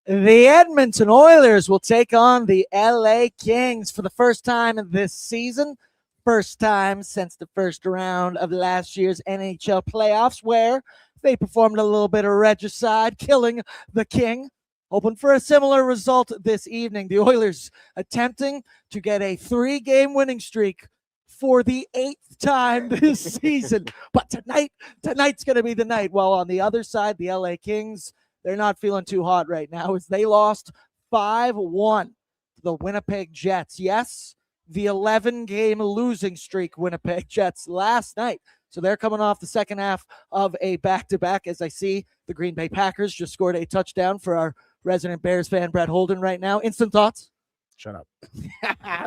The Edmonton Oilers will take on the LA Kings for the first time in this season. First time since the first round of last year's NHL playoffs, where they performed a little bit of regicide, killing the King. Hoping for a similar result this evening. The Oilers attempting to get a 3-game winning streak for the 8th time this season. But tonight's going to be the night. While on the other side, the LA Kings, they're not feeling too hot right now as they lost 5-1 to the Winnipeg Jets. Yes, the 11-game losing streak Winnipeg Jets last night. So they're coming off the second half of a back-to-back as I see the Green Bay Packers just scored a touchdown for our resident Bears fan, Brett Holden, right now. Instant thoughts? Shut up.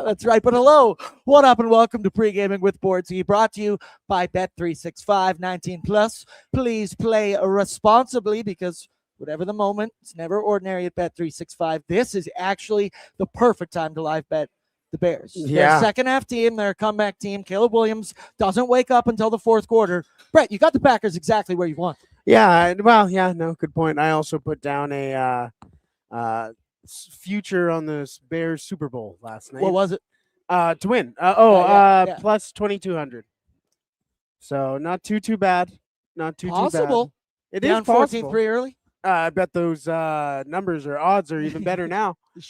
That's right. But hello, what up, and welcome to Pregaming with Bordzy, brought to you by Bet365 19+. Please play responsibly because whatever the moment, it's never ordinary at Bet365. This is actually the perfect time to live bet the Bears. They're a second half team. They're a comeback team. Caleb Williams doesn't wake up until the fourth quarter. Brett, you got the Packers exactly where you want. Yeah, well, yeah, no, good point. I also put down a future on the Bears Super Bowl last night. What was it? To win. Plus 2,200. So not too bad. Not too possible. Too bad. It down is possible. 14-3 early. I bet those numbers or odds are even better now. They're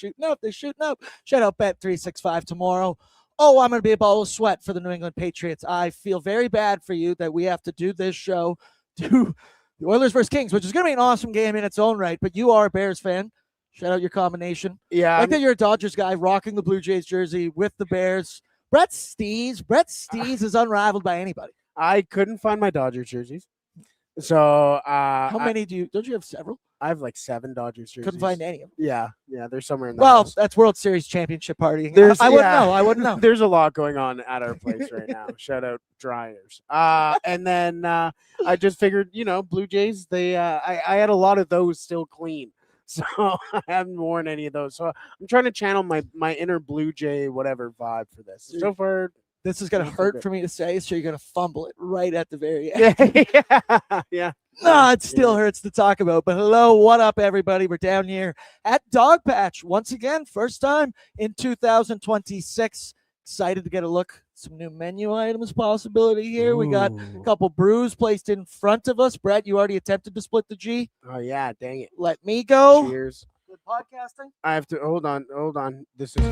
shooting up. Shout out Bet365 tomorrow. Oh, I'm going to be a ball of sweat for the New England Patriots. I feel very bad for you that we have to do this show to the Oilers versus Kings, which is going to be an awesome game in its own right, but you are a Bears fan. Shout out your combination. Yeah. Like that you're a Dodgers guy rocking the Blue Jays jersey with the Bears. Brett Stees is unrivaled by anybody. I couldn't find my Dodgers jerseys. So how many don't you have several? I have like 7 Dodgers jerseys. Couldn't find any of them. Yeah, they're somewhere in the house. That's World Series championship partying. I wouldn't know. There's a lot going on at our place right now. Shout out Dryers. And then I just figured, Blue Jays, I had a lot of those still clean. So I haven't worn any of those. So I'm trying to channel my inner Blue Jay whatever vibe for this. So far, this is going to hurt for me to say, so you're going to fumble it right at the very end. Yeah. No, it still hurts to talk about. But hello, what up, everybody? We're down here at Dogpatch once again. First time in 2026. Excited to get a look. Some new menu items possibility here. We got a couple brews placed in front of us. Brett, you already attempted to split the G. Oh, yeah. Dang it. Let me go. Cheers. Good podcasting. I have to hold on. This is.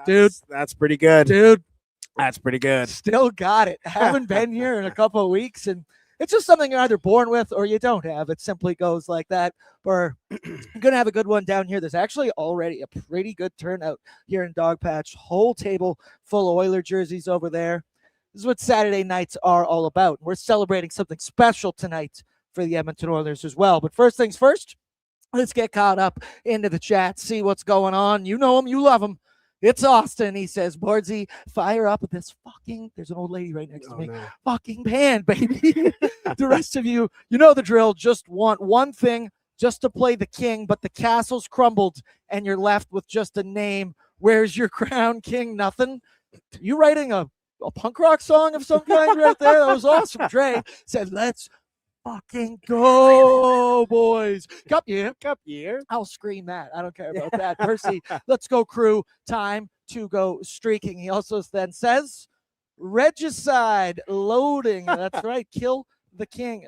Dude, that's pretty good. Dude, that's pretty good. Still got it. Haven't been here in a couple of weeks, and it's just something you're either born with or you don't have. It simply goes like that. Or you're gonna have a good one down here. There's actually already a pretty good turnout here in Dogpatch. Whole table full of Oiler jerseys over there. This is what Saturday nights are all about. We're celebrating something special tonight for the Edmonton Oilers as well. But first things first, let's get caught up into the chat, see what's going on. You know him, you love him. It's Austin. He says, Bordzy, fire up this fucking, there's an old lady right next to me. No. Fucking band, baby. The rest of you, you know the drill. Just want one thing, just to play the king, but the castle's crumbled and you're left with just a name. Where's your crown, king? Nothing. You writing a punk rock song of some kind right there? That was awesome. Dre said, let's fucking go, boys. Cup year. I'll scream that. I don't care about that. Percy, let's go, crew. Time to go streaking. He also then says, regicide loading. That's right. Kill the king.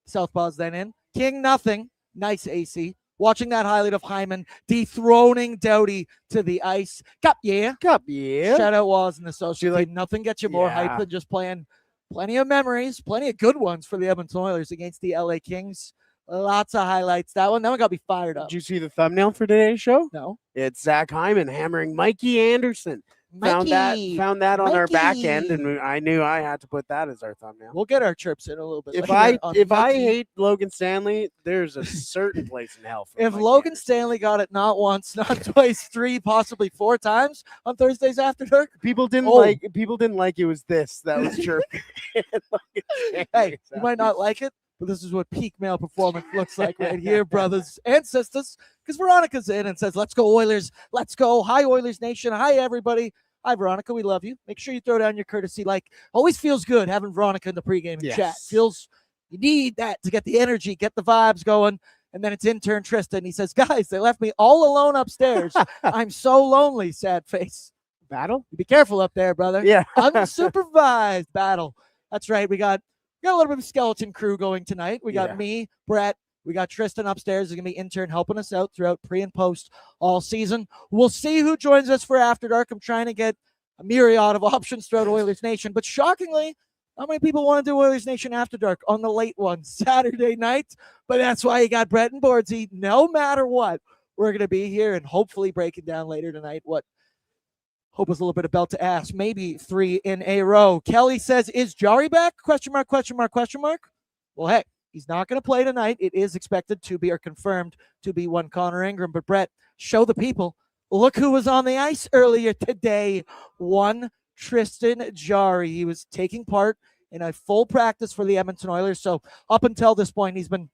Southpaw's then in. King nothing. Nice AC. Watching that highlight of Hyman dethroning Doughty to the ice. Cup year. Shout out Waz and the social team. Nothing gets you more hype than just playing. Plenty of memories, plenty of good ones for the Edmonton Oilers against the LA Kings. Lots of highlights. That one got me fired up. Did you see the thumbnail for today's show? No. It's Zach Hyman hammering Mikey Anderson. Found that on our back end, and I knew I had to put that as our thumbnail. We'll get our chirps in a little bit. If I hate Logan Stanley, there's a certain place in hell for if Logan Stanley got it not once, not twice, 3, possibly 4 times on Thursdays After Dark, people didn't like it was this that was chirping. Hey, you might not like it, but this is what peak male performance looks like right here, brothers and sisters. Because Veronica's in and says, let's go Oilers, let's go. Hi, Oilers Nation. Hi, everybody. Hi, Veronica. We love you. Make sure you throw down your courtesy like. Always feels good having Veronica in the pregame chat. Feels you need that to get the energy, get the vibes going. And then it's intern Tristan. He says, guys, they left me all alone upstairs. I'm so lonely, sad face. Battle? Be careful up there, brother. Yeah. Unsupervised battle. That's right. We got a little bit of skeleton crew going tonight. We got me, Brett. We got Tristan upstairs. He's going to be intern helping us out throughout pre and post all season. We'll see who joins us for After Dark. I'm trying to get a myriad of options throughout Oilers Nation. But shockingly, how many people want to do Oilers Nation After Dark on the late one, Saturday night? But that's why you got Brett and Bordzy. No matter what, we're going to be here and hopefully breaking down later tonight what hope was a little bit of belt to ass. Maybe 3 in a row. Kelly says, is Jarry back? Question mark, question mark, question mark. Well, hey, he's not going to play tonight. It is expected to be or confirmed to be one Connor Ingram. But Brett, show the people. Look who was on the ice earlier today. One Tristan Jarry. He was taking part in a full practice for the Edmonton Oilers. So up until this point, he's been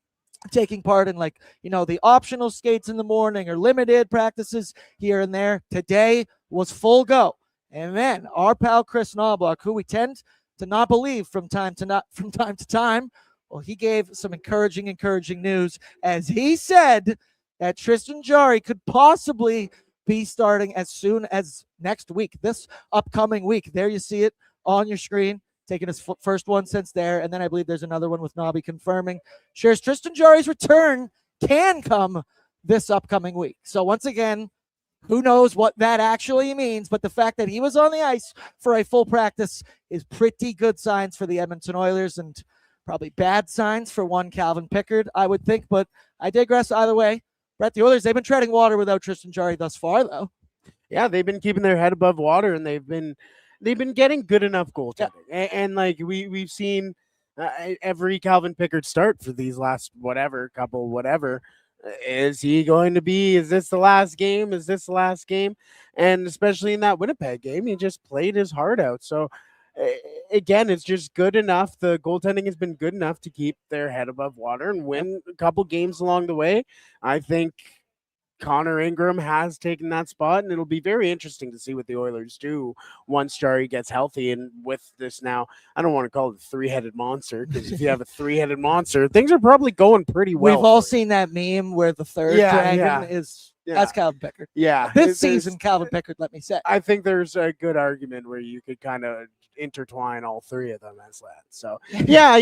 taking part in the optional skates in the morning or limited practices here and there. Today was full go. And then our pal Chris Knobloch, who we tend to not believe from time to time, well, he gave some encouraging news as he said that Tristan Jarry could possibly be starting as soon as next week, this upcoming week. There you see it on your screen, taking his first one since there. And then I believe there's another one with Nobby confirming. Shares Tristan Jarry's return can come this upcoming week. So once again, who knows what that actually means, but the fact that he was on the ice for a full practice is pretty good signs for the Edmonton Oilers and probably bad signs for one Calvin Pickard, I would think, but I digress either way. Brett, the Oilers, they've been treading water without Tristan Jarry thus far, though. Yeah, they've been keeping their head above water, and they've been getting good enough goaltending. Yeah. And we've seen every Calvin Pickard start for these last whatever. Is he going to be? Is this the last game? Is this the last game? And especially in that Winnipeg game, he just played his heart out. So again, it's just good enough. The goaltending has been good enough to keep their head above water and win a couple games along the way. I think Connor Ingram has taken that spot, and it'll be very interesting to see what the Oilers do once Jarry gets healthy. And with this now, I don't want to call it a three-headed monster, because if you have a three-headed monster, things are probably going pretty well. We've all seen that meme where the third dragon is that's Calvin Pickard. Yeah. This season, Calvin Pickard, let me say. I think there's a good argument where you could kind of intertwine all three of them as that. So yeah,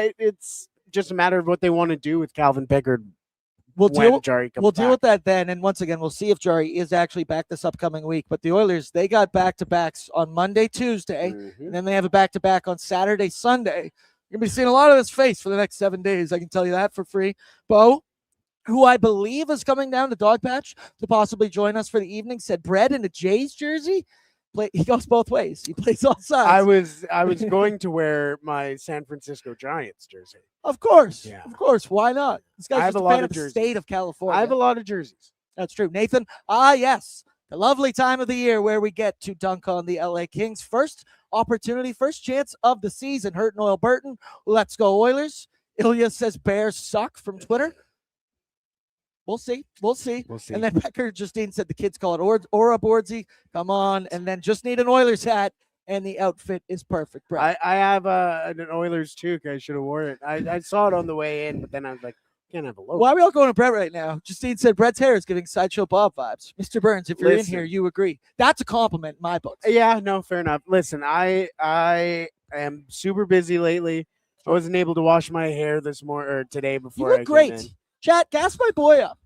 it's just a matter of what they want to do with Calvin Pickard. We'll deal with that then. And once again, we'll see if Jarry is actually back this upcoming week. But the Oilers, they got back-to-backs on Monday, Tuesday, and then they have a back-to-back on Saturday, Sunday. You're going to be seeing a lot of this face for the next 7 days. I can tell you that for free. Bo, who I believe is coming down to Dogpatch to possibly join us for the evening, said Brett in a Jays jersey. He goes both ways. He plays all sides. I was going to wear my San Francisco Giants jersey. Of course. Yeah. Of course. Why not? This guy's just a fan of the state of California. I have a lot of jerseys. That's true. Nathan, yes. The lovely time of the year where we get to dunk on the LA Kings. First opportunity, first chance of the season. Hurt Noel Burton. Let's go Oilers. Ilya says Bears suck from Twitter. We'll see. And then Becker Justine said the kids call it Aura Bordzy. Come on. And then just need an Oilers hat, and the outfit is perfect, bro. I have an Oilers toque. I should have worn it. I saw it on the way in, but then I was like, can't have a logo. Why are we all going to Brett right now? Justine said Brett's hair is giving Sideshow Bob vibes. Mr. Burns, if you're in here, you agree. That's a compliment in my book. Yeah, no, fair enough. Listen, I am super busy lately. I wasn't able to wash my hair today before you look great. Chat, gas my boy up.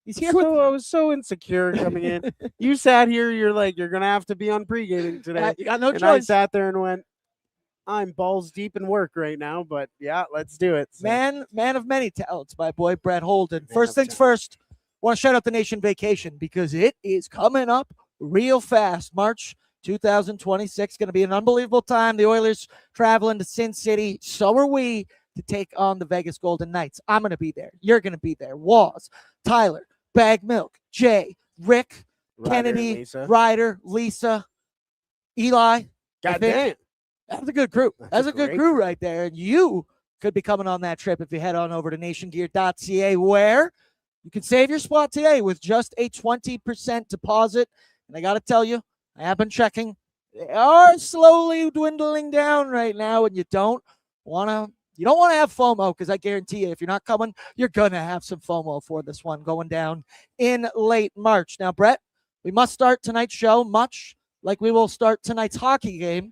He's here. I was so insecure coming in. You sat here. You're like, you're gonna have to be on pregaming today. You got no choice. I sat there and went, I'm balls deep in work right now, but yeah, let's do it. So. Man of many talents, my boy Brett Holden. First things first, want to shout out the Nation Vacation because it is coming up real fast. March 2026, going to be an unbelievable time. The Oilers traveling to Sin City. So are we to take on the Vegas Golden Knights. I'm going to be there. You're going to be there. Waz, Tyler, Bag Milk, Jay, Rick, Kennedy, Ryder, Lisa, Eli. God damn. That's a good crew. That's a good crew right there. And you could be coming on that trip if you head on over to nationgear.ca, where you can save your spot today with just a 20% deposit. And I got to tell you, I have been checking. They are slowly dwindling down right now, and you don't want to have FOMO, because I guarantee you, if you're not coming, you're going to have some FOMO for this one going down in late March. Now, Brett, we must start tonight's show much like we will start tonight's hockey game,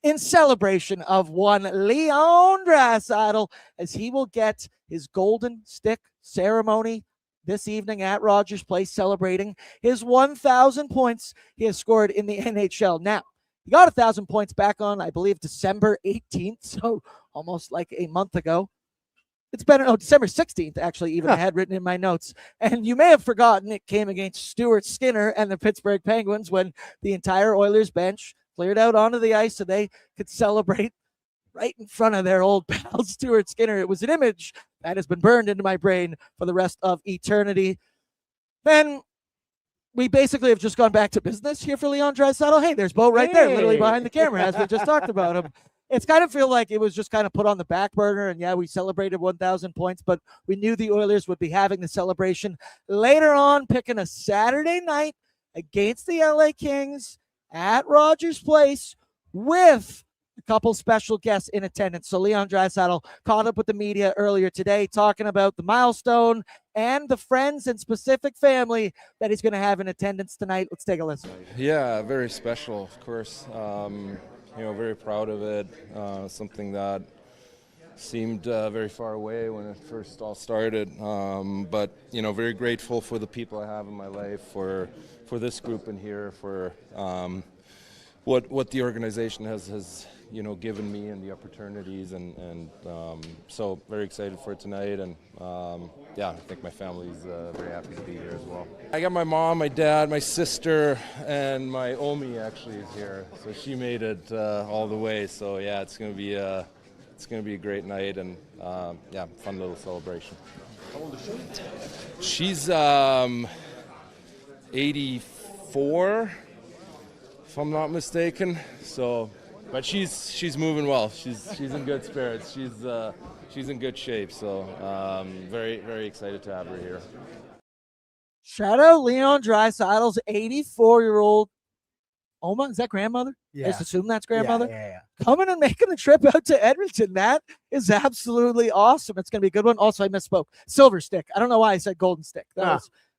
in celebration of one Leon Draisaitl, as he will get his golden stick ceremony this evening at Rogers Place, celebrating his 1,000 points he has scored in the NHL. Now, he got 1,000 points back on, I believe, December 18th, so almost like a month ago. It's been December 16th, actually, even I had written in my notes. And you may have forgotten it came against Stuart Skinner and the Pittsburgh Penguins when the entire Oilers bench cleared out onto the ice so they could celebrate right in front of their old pal Stuart Skinner. It was an image that has been burned into my brain for the rest of eternity. Then we basically have just gone back to business here for Leon Draisaitl. Hey, there's Bo right there, literally behind the camera, as we just talked about him. It's kind of feel like it was just kind of put on the back burner, and yeah, we celebrated 1,000 points, but we knew the Oilers would be having the celebration later on, picking a Saturday night against the LA Kings at Rogers Place with a couple special guests in attendance. So Leon Draisaitl caught up with the media earlier today, talking about the milestone and the friends and specific family that he's going to have in attendance tonight. Let's take a listen. Yeah, very special, of course. Very proud of it. Something that seemed very far away when it first all started. But very grateful for the people I have in my life, for this group in here, for what the organization has given me and the opportunities, and so very excited for tonight, and I think my family's very happy to be here as well. I got my mom, my dad, my sister, and my Omi actually is here, so she made it all the way. So yeah, it's gonna be a great night, and fun little celebration. How old is she? She's 84, if I'm not mistaken. So. But she's moving well. She's in good spirits. She's in good shape. So very, very excited to have her here. Shout out Leon Draisaitl's 84-year-old Oma. Is that grandmother? Yeah. I just assume that's grandmother. Yeah. Coming and making the trip out to Edmonton. That is absolutely awesome. It's going to be a good one. Also, I misspoke. Silver stick. I don't know why I said golden stick.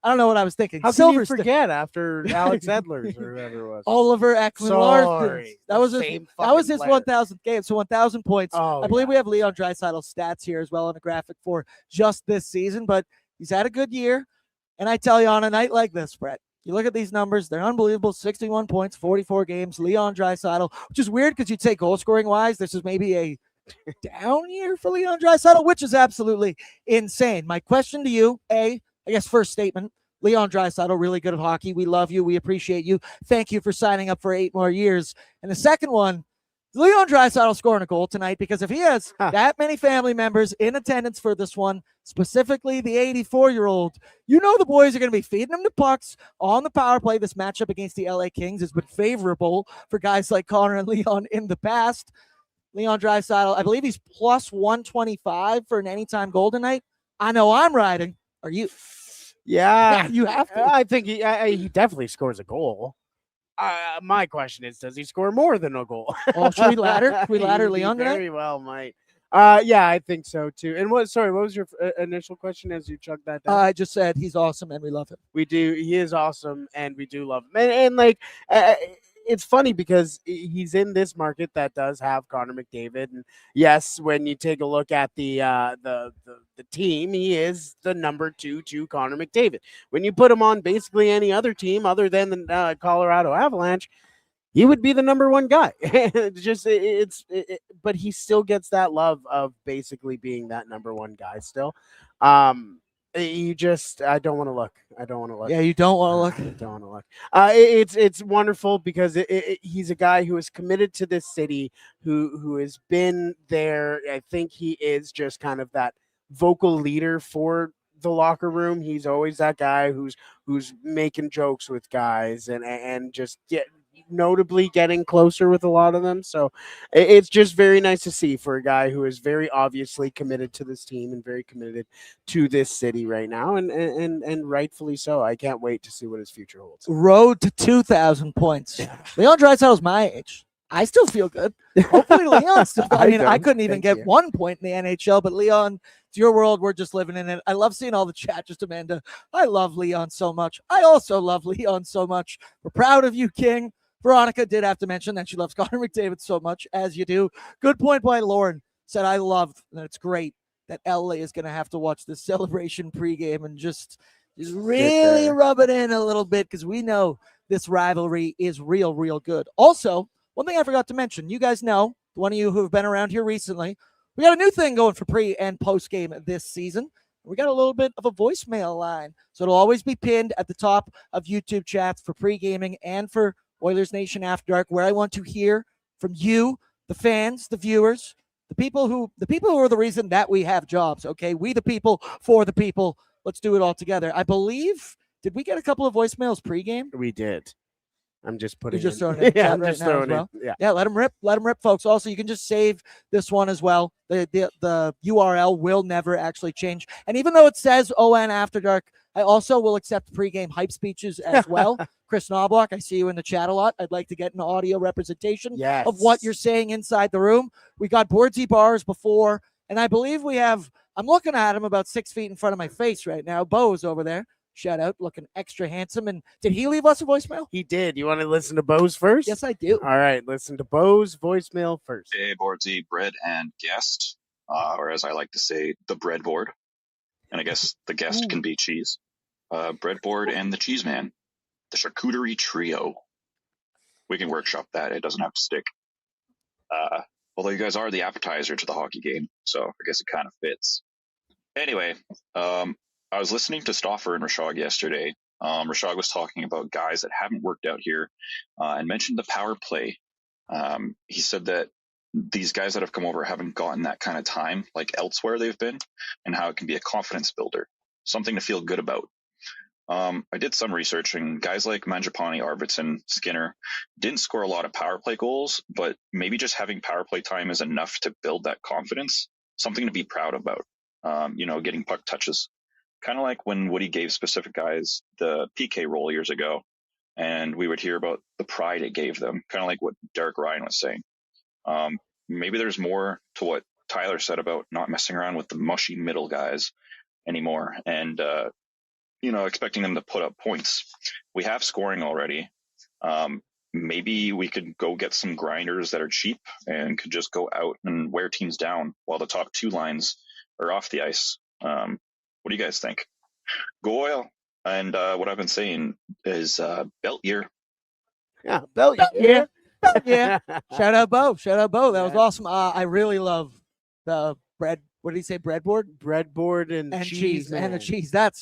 I don't know what I was thinking. How Silver can you forget after Alex Edlers or whoever it was? Oliver Ekman-Larsson. That was his player. 1,000th game. So 1,000 points. I believe we have Leon Draisaitl's stats here as well on a graphic for just this season. But he's had a good year. And I tell you, on a night like this, Brett, you look at these numbers, they're unbelievable. 61 points, 44 games. Leon Draisaitl, which is weird because you'd say goal scoring wise, this is maybe a down year for Leon Draisaitl, which is absolutely insane. My question to you, first statement, Leon Draisaitl, really good at hockey. We love you. We appreciate you. Thank you for signing up for 8 more years. And the second one, Leon Draisaitl scoring a goal tonight, because if he has that many family members in attendance for this one, specifically the 84-year-old, the boys are going to be feeding him the pucks on the power play. This matchup against the LA Kings has been favorable for guys like Connor and Leon in the past. Leon Draisaitl, I believe he's plus 125 for an anytime goal tonight. I know I'm riding. Are you? Yeah, you have to. I think he definitely scores a goal. My question is, does he score more than a goal? Oh, should we ladder? Should we ladder Leon tonight? Very well, might. I think so too. And what was your initial question as you chugged that down? I just said he's awesome and we love him. We do. He is awesome and we do love him. And it's funny because he's in this market that does have Connor McDavid. And yes, when you take a look at the team, he is the number 2 to Connor McDavid. When you put him on basically any other team other than the Colorado Avalanche, he would be the number 1 guy. But he still gets that love of basically being that number 1 guy still. I don't want to look. Yeah, you don't want to look. I don't want to look. It's wonderful because he's a guy who is committed to this city, who has been there. I think he is just kind of that vocal leader for the locker room. He's always that guy who's making jokes with guys and just notably getting closer with a lot of them. So it's just very nice to see for a guy who is very obviously committed to this team and very committed to this city right now, and rightfully so. I can't wait to see what his future holds. Road to 2,000 points. Leon Draisaitl's my age. I still feel good. Hopefully, Leon still. I couldn't even get 1 point in the NHL, but Leon, it's your world. We're just living in it. I love seeing all the chat. Just Amanda, I love Leon so much. I also love Leon so much. We're proud of you, King. Veronica did have to mention that she loves Connor McDavid so much, as you do. Good point by Lauren. Said, I love that it's great that LA is going to have to watch this celebration pregame and just really rub it in a little bit, because we know this rivalry is real, real good. Also, one thing I forgot to mention, you guys know, one of you who have been around here recently, we got a new thing going for pre and post game this season. We got a little bit of a voicemail line, so it'll always be pinned at the top of YouTube chats for pre-gaming and for Oilersnation After Dark, where I want to hear from you, the fans, the viewers, the people who are the reason that we have jobs. Okay, we the people for the people. Let's do it all together. I believe, did we get a couple of voicemails pre-game? We did. I'm just putting. You're just throwing it in yeah, chat I'm right just now throwing as well. it. Yeah. Yeah, let them rip, folks. Also, you can just save this one as well. The URL will never actually change. And even though it says ON After Dark, I also will accept pregame hype speeches as well. Chris Knobloch, I see you in the chat a lot. I'd like to get an audio representation of what you're saying inside the room. We got Bordzy bars before, and I believe we have, I'm looking at him about 6 feet in front of my face right now. Bo's over there. Shout out, looking extra handsome. And did he leave us a voicemail? He did. You want to listen to Bo's first? Yes, I do. All right, listen to Bo's voicemail first. Hey, Bordzy, bread and guest, or as I like to say, the breadboard. And I guess the guest can be cheese. Breadboard and the cheese man. The charcuterie trio. We can workshop that. It doesn't have to stick. Although you guys are the appetizer to the hockey game, so I guess it kind of fits. Anyway, I was listening to Stauffer and Rashog yesterday. Rashog was talking about guys that haven't worked out here and mentioned the power play. He said that these guys that have come over haven't gotten that kind of time like elsewhere they've been, and how it can be a confidence builder, something to feel good about. I did some research, and guys like Mangiapane, Arvidsson, Skinner didn't score a lot of power play goals, but maybe just having power play time is enough to build that confidence, something to be proud about. Getting puck touches. Kind of like when Woody gave specific guys the PK role years ago, and we would hear about the pride it gave them, kind of like what Derek Ryan was saying. Maybe there's more to what Tyler said about not messing around with the mushy middle guys anymore, and expecting them to put up points. We have scoring already. Maybe we could go get some grinders that are cheap and could just go out and wear teams down while the top two lines are off the ice. What do you guys think? Go Oil. And what I've been saying is belt year. Yeah, belt year. Yeah. Shout out, Bo. That was awesome. I really love the bread. What did he say? Breadboard? Breadboard and cheese. And the cheese. That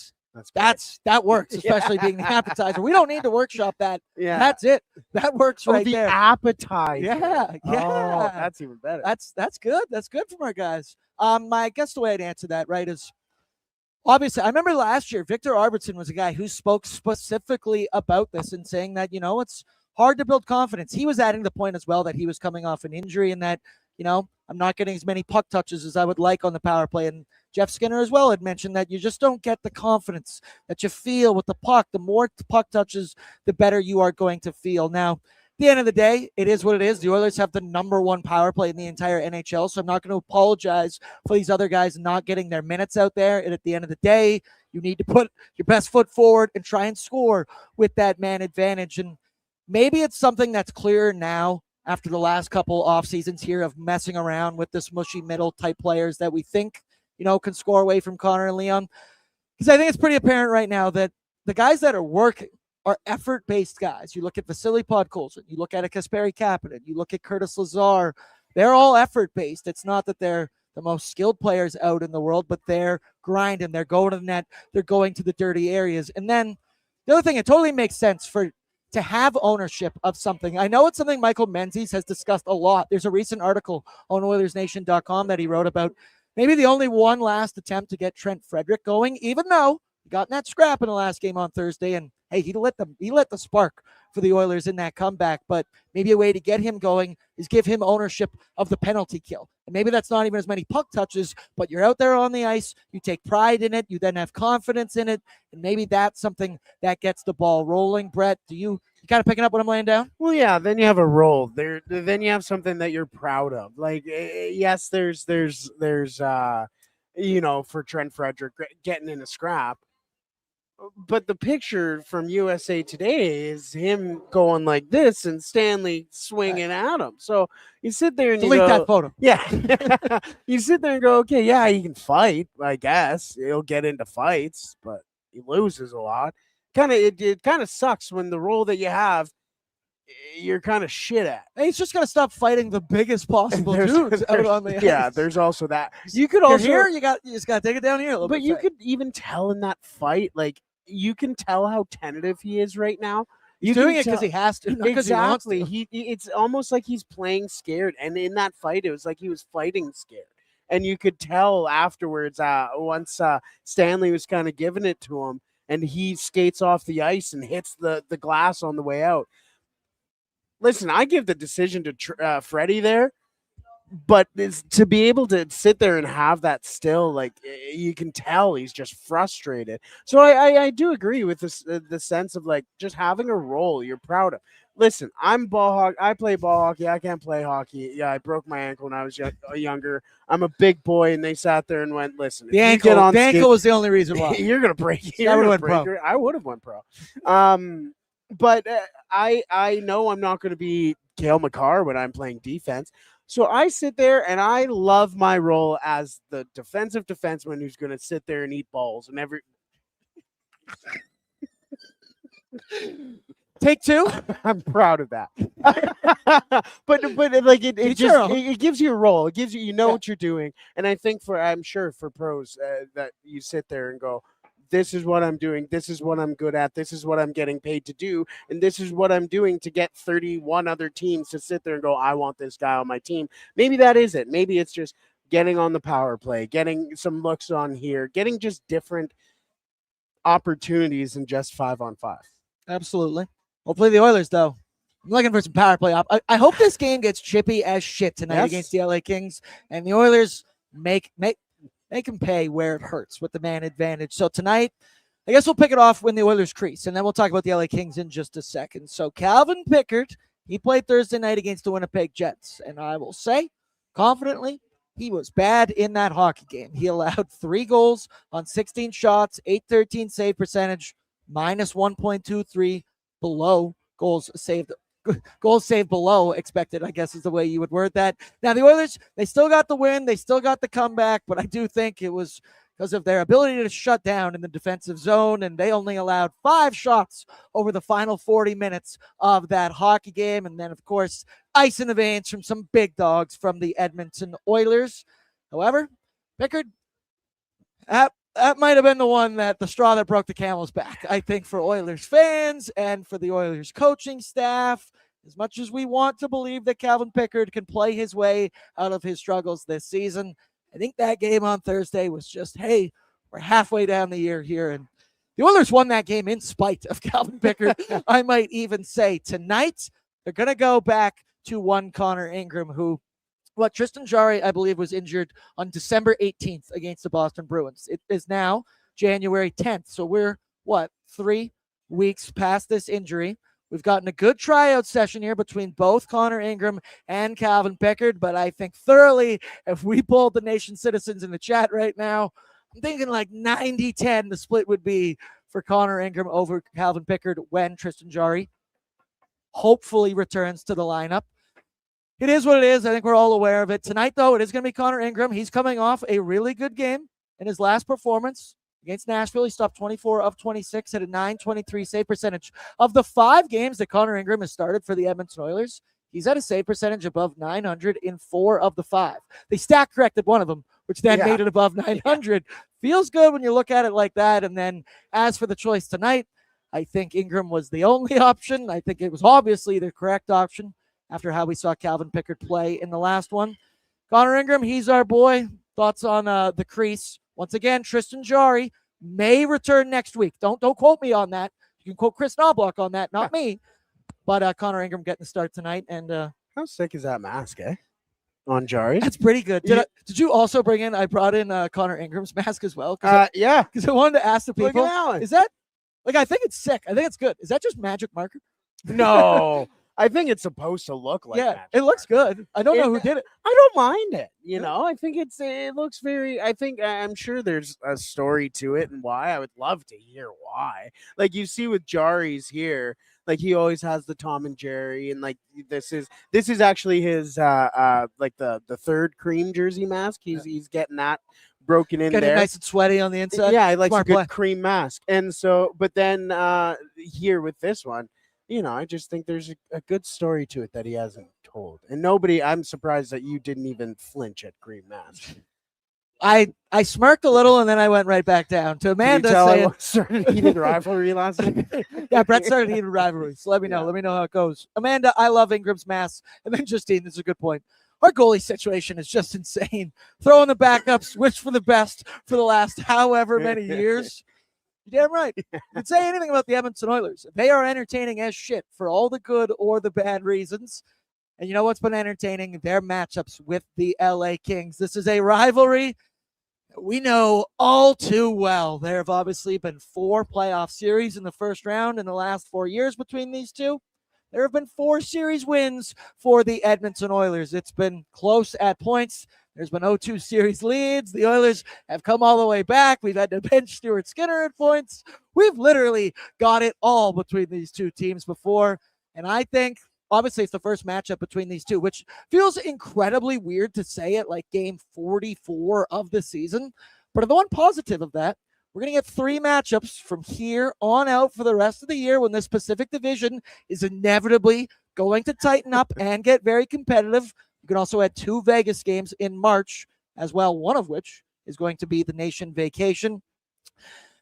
works, especially being the appetizer. We don't need to workshop that. Yeah. That's it. That works right the there. Appetizer. Yeah. Oh, that's even better. That's good. That's good from our guys. I guess the way I'd answer that, right, is obviously, I remember last year, Victor Arvidsson was a guy who spoke specifically about this and saying that, it's hard to build confidence. He was adding the point as well that he was coming off an injury and that, I'm not getting as many puck touches as I would like on the power play. And Jeff Skinner as well had mentioned that you just don't get the confidence that you feel with the puck. The more puck touches, the better you are going to feel. Now, at the end of the day, it is what it is. The Oilers have the number one power play in the entire NHL, so I'm not going to apologize for these other guys not getting their minutes out there. And at the end of the day, you need to put your best foot forward and try and score with that man advantage. And maybe it's something that's clearer now after the last couple off seasons here of messing around with this mushy middle type players that we think, can score away from Connor and Leon. Because I think it's pretty apparent right now that the guys that are working are effort-based guys. You look at Vasily Podkolzin, you look at a Kasperi Kapanen, you look at Curtis Lazar. They're all effort-based. It's not that they're the most skilled players out in the world, but they're grinding. They're going to the net. They're going to the dirty areas. And then the other thing, it totally makes sense to have ownership of something. I know it's something Michael Menzies has discussed a lot. There's a recent article on Oilersnation.com that he wrote about maybe the only one last attempt to get Trent Frederick going, even though he got in that scrap in the last game on Thursday and hey, he lit the spark for the Oilers in that comeback. But maybe a way to get him going is give him ownership of the penalty kill. And maybe that's not even as many puck touches, but you're out there on the ice, you take pride in it, you then have confidence in it, and maybe that's something that gets the ball rolling. Brett, you kind of picking up what I'm laying down? Well, yeah, then you have a role there. Then you have something that you're proud of. Like, yes, there's for Trent Frederick getting in a scrap, but the picture from USA Today is him going like this and Stanley swinging at him. So you sit there and delete you go, that photo. Yeah, you sit there and go, okay, yeah, he can fight. I guess he'll get into fights, but he loses a lot. It kind of sucks when the role that you have, you're kind of shit at. And he's just got to stop fighting the biggest possible dudes out on the ice. Yeah, there's also that. You could also here, you just got to take it down here a little bit. But you could even tell in that fight, like, you can tell how tentative he is right now. He's doing it because he has to, not because exactly. he wants to. It's almost like he's playing scared. And in that fight, it was like he was fighting scared. And you could tell afterwards, once Stanley was kind of giving it to him, and he skates off the ice and hits the glass on the way out. Listen, I give the decision to Freddie there, but to be able to sit there and have that still, like, you can tell he's just frustrated. So I do agree with this, the sense of, like, just having a role you're proud of. Listen, I'm ball hockey. I play ball hockey. I can't play hockey. Yeah, I broke my ankle when I was younger. I'm a big boy, and they sat there and went, listen, the ankle was the only reason why. You're going to break. I would have went pro. I would have went pro. But I know I'm not going to be Cale Makar when I'm playing defense. So I sit there and I love my role as the defensive defenseman who's going to sit there and eat balls and every. Take two. I'm proud of that. but like it gives you a role. It gives you what you're doing. And I think I'm sure for pros that you sit there and go, this is what I'm doing. This is what I'm good at. This is what I'm getting paid to do. And this is what I'm doing to get 31 other teams to sit there and go, I want this guy on my team. Maybe that is it. Maybe it's just getting on the power play, getting some looks on here, getting just different opportunities than just 5-on-5. Absolutely. Hopefully the Oilers, though. I'm looking for some power play. I hope this game gets chippy as shit tonight against the LA Kings. And the Oilers make them pay where it hurts with the man advantage. So tonight, I guess we'll pick it off when the Oilers crease, and then we'll talk about the LA Kings in just a second. So Calvin Pickard, he played Thursday night against the Winnipeg Jets, and I will say confidently he was bad in that hockey game. He allowed 3 goals on 16 shots, .813 save percentage, minus 1.23 below goals saved below expected, I guess is the way you would word that. Now, the Oilers, they still got the win. They still got the comeback, but I do think it was because of their ability to shut down in the defensive zone, and they only allowed 5 shots over the final 40 minutes of that hockey game. And then, of course, ice in the veins from some big dogs from the Edmonton Oilers. However, Pickard, that might have been the straw that broke the camel's back, I think, for Oilers fans and for the Oilers coaching staff. As much as we want to believe that Calvin Pickard can play his way out of his struggles this season, I think that game on Thursday was just, hey, we're halfway down the year here. And the Oilers won that game in spite of Calvin Pickard. I might even say tonight they're going to go back to one Connor Ingram, who Tristan Jarry, I believe, was injured on December 18th against the Boston Bruins. It is now January 10th. So we're, 3 weeks past this injury. We've gotten a good tryout session here between both Connor Ingram and Calvin Pickard, but I think thoroughly, if we polled the nation citizens in the chat right now, I'm thinking like 90-10 the split would be for Connor Ingram over Calvin Pickard when Tristan Jarry hopefully returns to the lineup. It is what it is. I think we're all aware of it. Tonight, though, it is going to be Connor Ingram. He's coming off a really good game in his last performance against Nashville. He stopped 24 of 26 at a .923 save percentage. Of the 5 games that Connor Ingram has started for the Edmonton Oilers, he's at a save percentage above 900 in 4 of the 5. They stack corrected one of them, which then made it above 900. Feels good when you look at it like that. And then as for the choice tonight, I think Ingram was the only option. I think it was obviously the correct option after how we saw Calvin Pickard play in the last one. Connor Ingram, he's our boy. Thoughts on the crease? Once again, Tristan Jarry may return next week. Don't quote me on that. You You can quote Chris Knobloch on that, not me. But Connor Ingram getting the start tonight, and How sick is that mask, eh? On Jarry? that's pretty good. Did you also bring in? I brought in Connor Ingram's mask as well because Yeah. I wanted to ask the Look at people: that one. is that like? I think it's sick. I think it's good. Is that just magic marker? No. I think it's supposed to look like yeah, that. it looks good. I don't know who did it. I don't mind it. You know, I think it looks very, I'm sure there's a story to it and why. I would love to hear why. Like you see with Jarry's here, like he always has the Tom and Jerry, and like this is actually his like the third cream jersey mask. He's getting that broken in Getting there. nice and sweaty on the inside. Yeah, he likes Smart a good play. cream mask. And so, but then here with this one, you know, I just think there's a good story to it that he hasn't told. And I'm surprised that you didn't even flinch at cream mask. I smirked a little and then I went right back down to Amanda saying, started heated rivalry last night. yeah, Brett started heated rivalry. So let me know. Yeah. Let me know how it goes. Amanda, I love Ingram's mask. And then Justine, this is a good point. Our goalie situation is just insane. Throwing the backups, wish for the best for the last however many years. You're damn right. You can say anything about the Edmonton Oilers. They are entertaining as shit for all the good or the bad reasons. And you know what's been entertaining? Their matchups with the LA Kings. This is a rivalry we know all too well. There have obviously been 4 playoff series in the first round in the last 4 years between these two. There have been 4 series wins for the Edmonton Oilers. It's been close at points. There's been 0-2 series leads. The Oilers have come all the way back. We've had to bench Stuart Skinner at points. We've literally got it all between these two teams before. And I think, obviously, it's the first matchup between these two, which feels incredibly weird to say it like game 44 of the season. But the one positive of that, we're going to get 3 matchups from here on out for the rest of the year when this Pacific Division is inevitably going to tighten up and get very competitive. You can also add 2 Vegas games in March as well, one of which is going to be the Nation Vacation.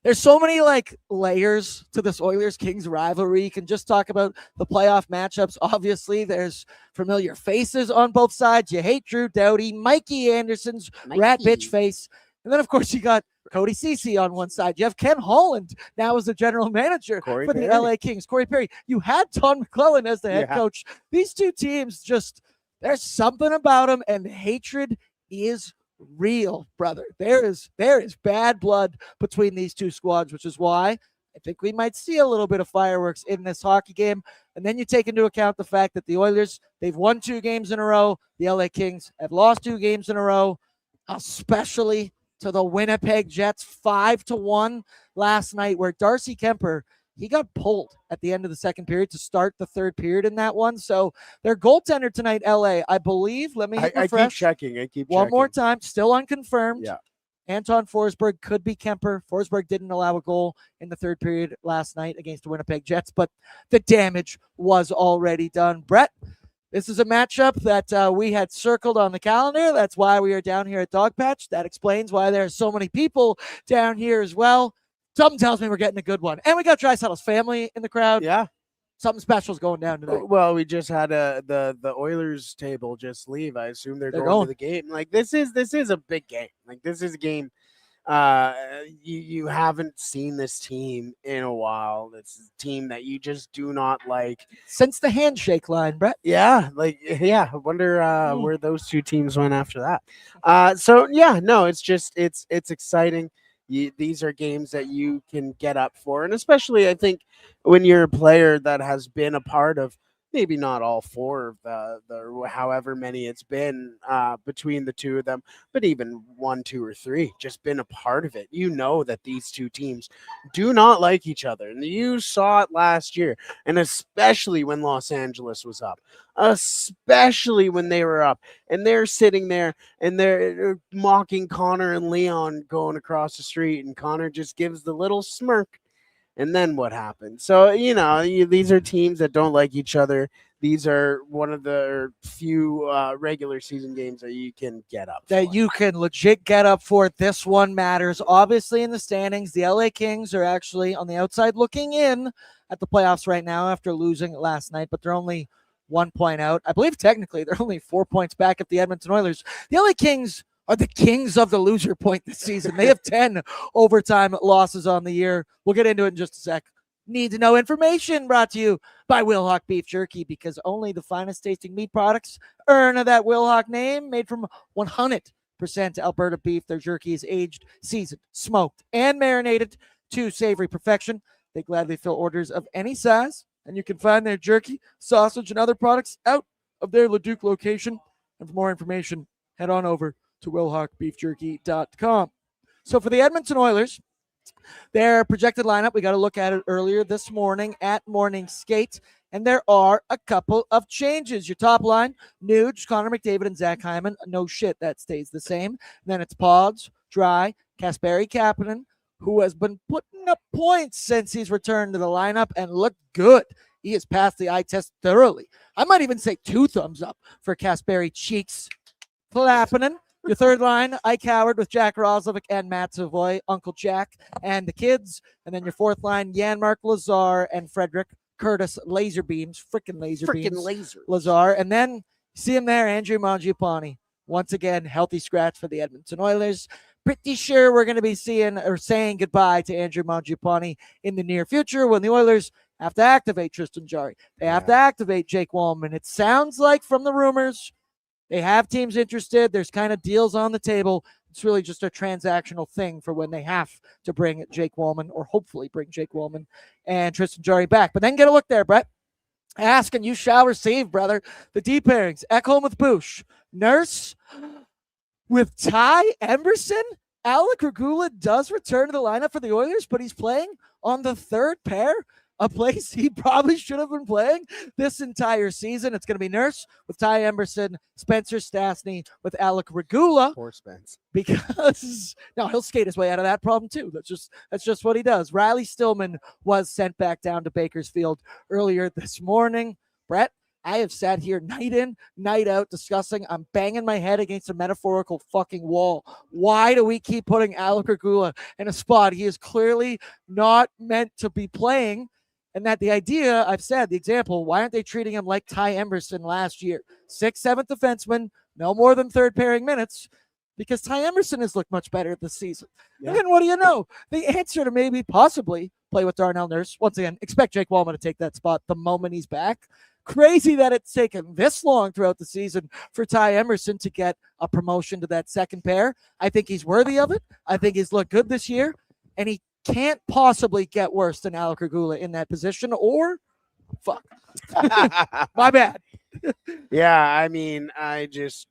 There's so many like layers to this Oilers-Kings rivalry. You can just talk about the playoff matchups. Obviously, there's familiar faces on both sides. You hate Drew Doughty, Mikey Anderson's rat bitch face. And then, of course, you got Cody Ceci on one side. You have Ken Holland now as the general manager for the LA Kings. Corey Perry. You had Todd McClellan as the head coach. These two teams just, there's something about them, and the hatred is real, brother. There is bad blood between these two squads, which is why I think we might see a little bit of fireworks in this hockey game. And then you take into account the fact that the Oilers, they've won 2 games in a row. The LA Kings have lost 2 games in a row, especially to the Winnipeg Jets 5-1 last night, where Darcy Kemper, he got pulled at the end of the second period to start the third period in that one. So their goaltender tonight, LA, I believe, let me refresh. I keep checking. One more time, still unconfirmed. Yeah. Anton Forsberg could be Kemper. Forsberg didn't allow a goal in the third period last night against the Winnipeg Jets, but the damage was already done. Brett, this is a matchup that we had circled on the calendar. That's why we are down here at Dogpatch. That explains why there are so many people down here as well. Something tells me we're getting a good one. And we got Draisaitl's family in the crowd. Yeah. Something special is going down tonight. Well, we just had the Oilers table just leave. I assume they're going to the game. Like this is a big game. Like this is a game you haven't seen this team in a while. It's a team that you just do not like. Since the handshake line, Brett. Yeah, I wonder where those two teams went after that. So yeah, no, it's just it's exciting. These are games that you can get up for, and especially I think when you're a player that has been a part of maybe not all 4 of the however many it's been between the two of them, but even 1, 2, or 3, just been a part of it. You know that these two teams do not like each other, and you saw it last year, and especially when Los Angeles was up, especially when they were up, and they're sitting there and they're mocking Connor and Leon going across the street, and Connor just gives the little smirk. And then what happened? So, these are teams that don't like each other. These are one of the few regular season games that you can get up for. You can legit get up for. This one matters. Obviously, in the standings, the LA Kings are actually on the outside looking in at the playoffs right now after losing last night, but they're only 1 point out. I believe technically they're only 4 points back at the Edmonton Oilers. The LA Kings are the kings of the loser point this season. They have 10 overtime losses on the year. We'll get into it in just a sec. Need to know information brought to you by Wilhock Beef Jerky, because only the finest tasting meat products earn that Wilhock name. Made from 100% Alberta beef, their jerky is aged, seasoned, smoked, and marinated to savory perfection. They gladly fill orders of any size, and you can find their jerky, sausage, and other products out of their Leduc location. And for more information, head on over to willhockbeefjerky.com. So for the Edmonton Oilers, their projected lineup, we got to look at it earlier this morning at morning skate, and there are a couple of changes. Your top line, Nuge, Connor McDavid, and Zach Hyman. No shit, that stays the same. And then it's Pods, Dry, Kasperi Kapanen, who has been putting up points since he's returned to the lineup and looked good. He has passed the eye test thoroughly. I might even say 2 thumbs up for Kasperi Cheeks. Kapanen. Your third line, Ike Howard with Jack Roslovic and Matt Savoy, Uncle Jack, and the kids. And then your fourth line, Janmark Lazar and Frederick Curtis Laserbeams, freaking laser. Lazar. And then see him there, Andrew Mangiapane. Once again, healthy scratch for the Edmonton Oilers. Pretty sure we're going to be seeing or saying goodbye to Andrew Mangiapane in the near future when the Oilers have to activate Tristan Jarry. They have to activate Jake Wallman. It sounds like from the rumors, they have teams interested. There's kind of deals on the table. It's really just a transactional thing for when they have to bring Jake Wallman, or hopefully bring Jake Wallman and Tristan Jarry back. But then get a look there, Brett. Ask and you shall receive, brother. The deep pairings, Ekholm with Bush, Nurse with Ty Emberson. Alec Regula does return to the lineup for the Oilers, but he's playing on the third pair, a place he probably should have been playing this entire season. It's going to be Nurse with Ty Emberson, Spencer Stastny with Alec Regula. Poor Spence. Because no, he'll skate his way out of that problem too. That's just what he does. Riley Stillman was sent back down to Bakersfield earlier this morning. Brett, I have sat here night in, night out discussing. I'm banging my head against a metaphorical fucking wall. Why do we keep putting Alec Regula in a spot he is clearly not meant to be playing? And that the idea, I've said, the example, why aren't they treating him like Ty Emberson last year? 6th, 7th defenseman, no more than third pairing minutes, because Ty Emberson has looked much better this season. Yeah. And then what do you know? The answer to maybe possibly play with Darnell Nurse. Once again, expect Jake Wallman to take that spot the moment he's back. Crazy that it's taken this long throughout the season for Ty Emberson to get a promotion to that second pair. I think he's worthy of it. I think he's looked good this year, and he can't possibly get worse than Alec Regula in that position, or fuck. My bad. Yeah, I mean, I just,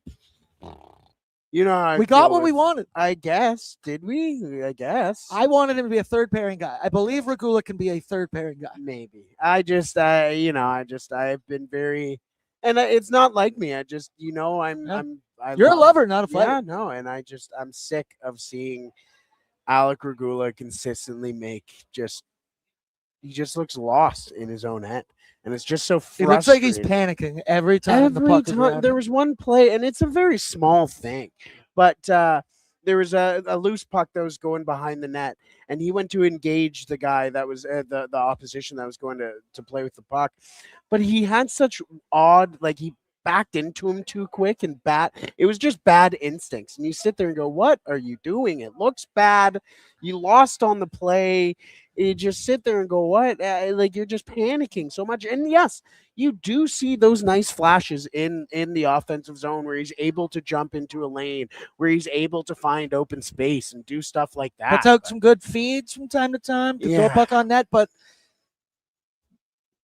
you know, we got what we wanted. I guess. Did we? I guess. I wanted him to be a third pairing guy. I believe Regula can be a third pairing guy. Maybe. I've been very, and it's not like me. I just, you know, you're a lover, not a fighter. Yeah, no, and I'm sick of seeing Alec Regula consistently he just looks lost in his own head. And it's just so frustrating. It looks like he's panicking every time the puck is around. There was one play, and it's a very small thing, but there was a loose puck that was going behind the net, and he went to engage the guy that was the opposition that was going to play with the puck. But he had such odd, like he backed into him too quick and it was just bad instincts. And you sit there and go, what are you doing? It looks bad. You lost on the play. You just sit there and go, what? Like you're just panicking so much. And yes, you do see those nice flashes in the offensive zone where he's able to jump into a lane, where he's able to find open space and do stuff like that. Puts out some good feeds from time to time to throw a puck on net, but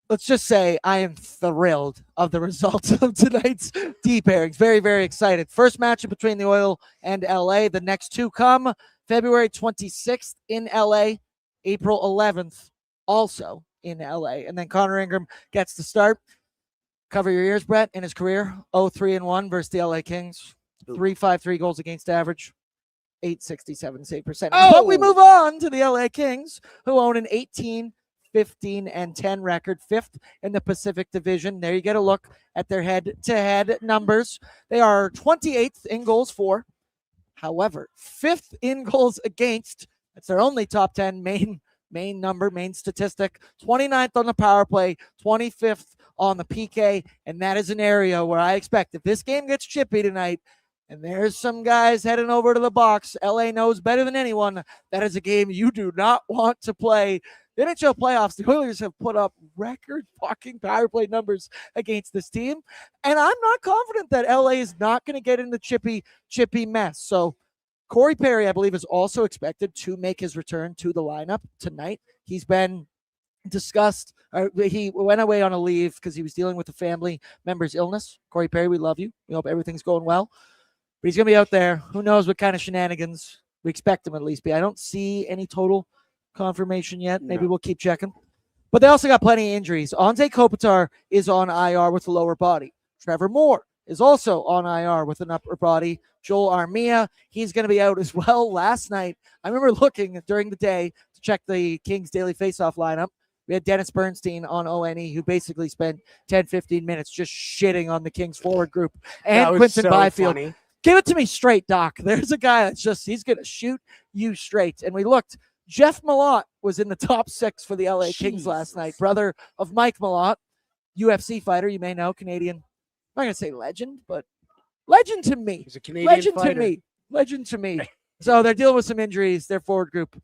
let's just say I am thrilled of the results of tonight's deep pairings. Very, very excited. First matchup between the Oil and LA. The next two come February 26th in LA, April 11th also in LA. And then Connor Ingram gets the start. Cover your ears, Brett. In his career, 0-3-1 versus the LA Kings. 3.53 goals against average. 867 save percentage. Oh! But we move on to the LA Kings, who own an 18, 15, and 10 record, 5th in the Pacific Division. There you get a look at their head-to-head numbers. They are 28th in goals for. However, 5th in goals against. That's their only top 10 main statistic. 29th on the power play, 25th on the PK, and that is an area where I expect if this game gets chippy tonight, and there's some guys heading over to the box, LA knows better than anyone that is a game you do not want to play The NHL playoffs, the Oilers have put up record fucking power play numbers against this team. And I'm not confident that LA is not going to get in the chippy mess. So Corey Perry, I believe, is also expected to make his return to the lineup tonight. He's been discussed. He went away on a leave because he was dealing with a family member's illness. Corey Perry, we love you. We hope everything's going well. But he's going to be out there. Who knows what kind of shenanigans we expect him at least be. I don't see any total confirmation yet. Maybe we'll keep checking. But they also got plenty of injuries. Anze Kopitar is on IR with a lower body. Trevor Moore is also on IR with an upper body. Joel Armia, he's going to be out as well. Last night, I remember looking during the day to check the Kings daily faceoff lineup. We had Dennis Bernstein on ONE, who basically spent 10, 15 minutes just shitting on the Kings forward group. And Quinton Byfield. Funny. Give it to me straight, Doc. There's a guy that's just, he's going to shoot you straight. And we looked. Jeff Malott was in the top 6 for the LA Kings last night. Brother of Mike Malott, UFC fighter, you may know, Canadian. I'm not going to say legend, but legend to me. He's a Canadian legend fighter. to me. Legend to me. So they're dealing with some injuries. Their forward group,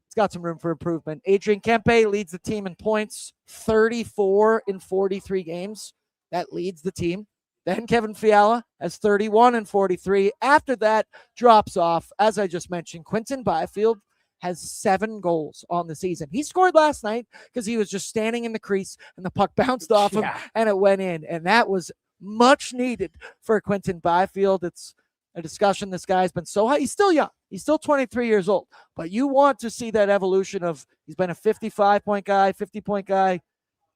it's got some room for improvement. Adrian Kempe leads the team in points, 34 in 43 games. That leads the team. Then Kevin Fiala has 31 in 43. After that, drops off. As I just mentioned, Quinton Byfield has 7 goals on the season. He scored last night because he was just standing in the crease and the puck bounced off him and it went in. And that was much needed for Quinton Byfield. It's a discussion. This guy's been so high. He's still young. He's still 23 years old. But you want to see that evolution of, he's been a 55-point guy, 50-point guy.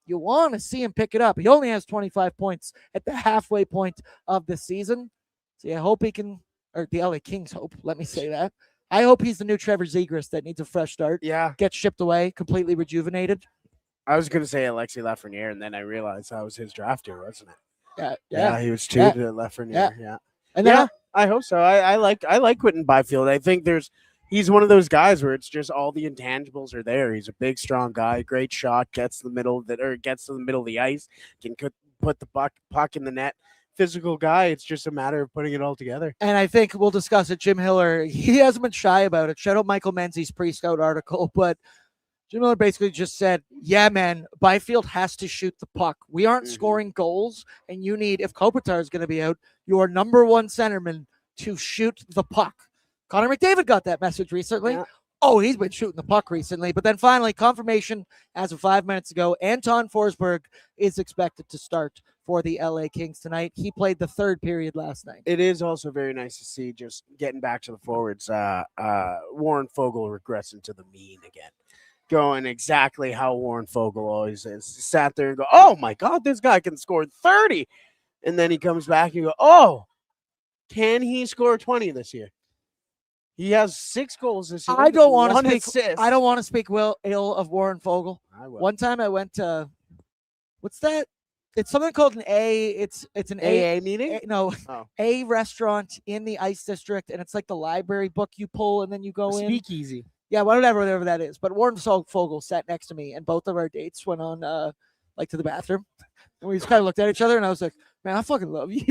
You want to see him pick it up. He only has 25 points at the halfway point of the season. So I hope he can, or the LA Kings hope, let me say that. I hope he's the new Trevor Zegras that needs a fresh start. Yeah. Gets shipped away, completely rejuvenated. I was going to say Alexis Lafreniere, and then I realized that was his draft year, wasn't it? Yeah. He was traded to Lafreniere. Yeah. And then I hope so. I like Quinton Byfield. I think he's one of those guys where it's just all the intangibles are there. He's a big, strong guy, great shot, gets to the middle of the ice, can put the puck in the net. Physical guy. It's just a matter of putting it all together. And I think we'll discuss it. Jim Hiller, he hasn't been shy about it. Shout out Michael Menzies' pre-scout article, but Jim Miller basically just said, yeah, man, Byfield has to shoot the puck. We aren't scoring goals, and you need, if Kopitar is going to be out, your number one centerman to shoot the puck. Connor McDavid got that message recently. Yeah. Oh, he's been shooting the puck recently. But then finally, confirmation as of 5 minutes ago, Anton Forsberg is expected to start for the LA Kings tonight. He played the third period last night. It is also very nice to see, just getting back to the forwards, Warren Fogle regressing to the mean again. Going exactly how Warren Fogle always is. He sat there and go, oh my God, this guy can score 30. And then he comes back and you go, oh, can he score 20 this year? He has 6 goals this year. I don't want to speak ill of Warren Fogle. One time I went to, what's that? It's something called an A. It's an AA meeting? A restaurant in the Ice District, and it's like the library book you pull and then you go in. Speakeasy. Yeah, whatever that is. But Warren Fogle sat next to me, and both of our dates went on to the bathroom. And we just kind of looked at each other, and I was like, man, I fucking love you.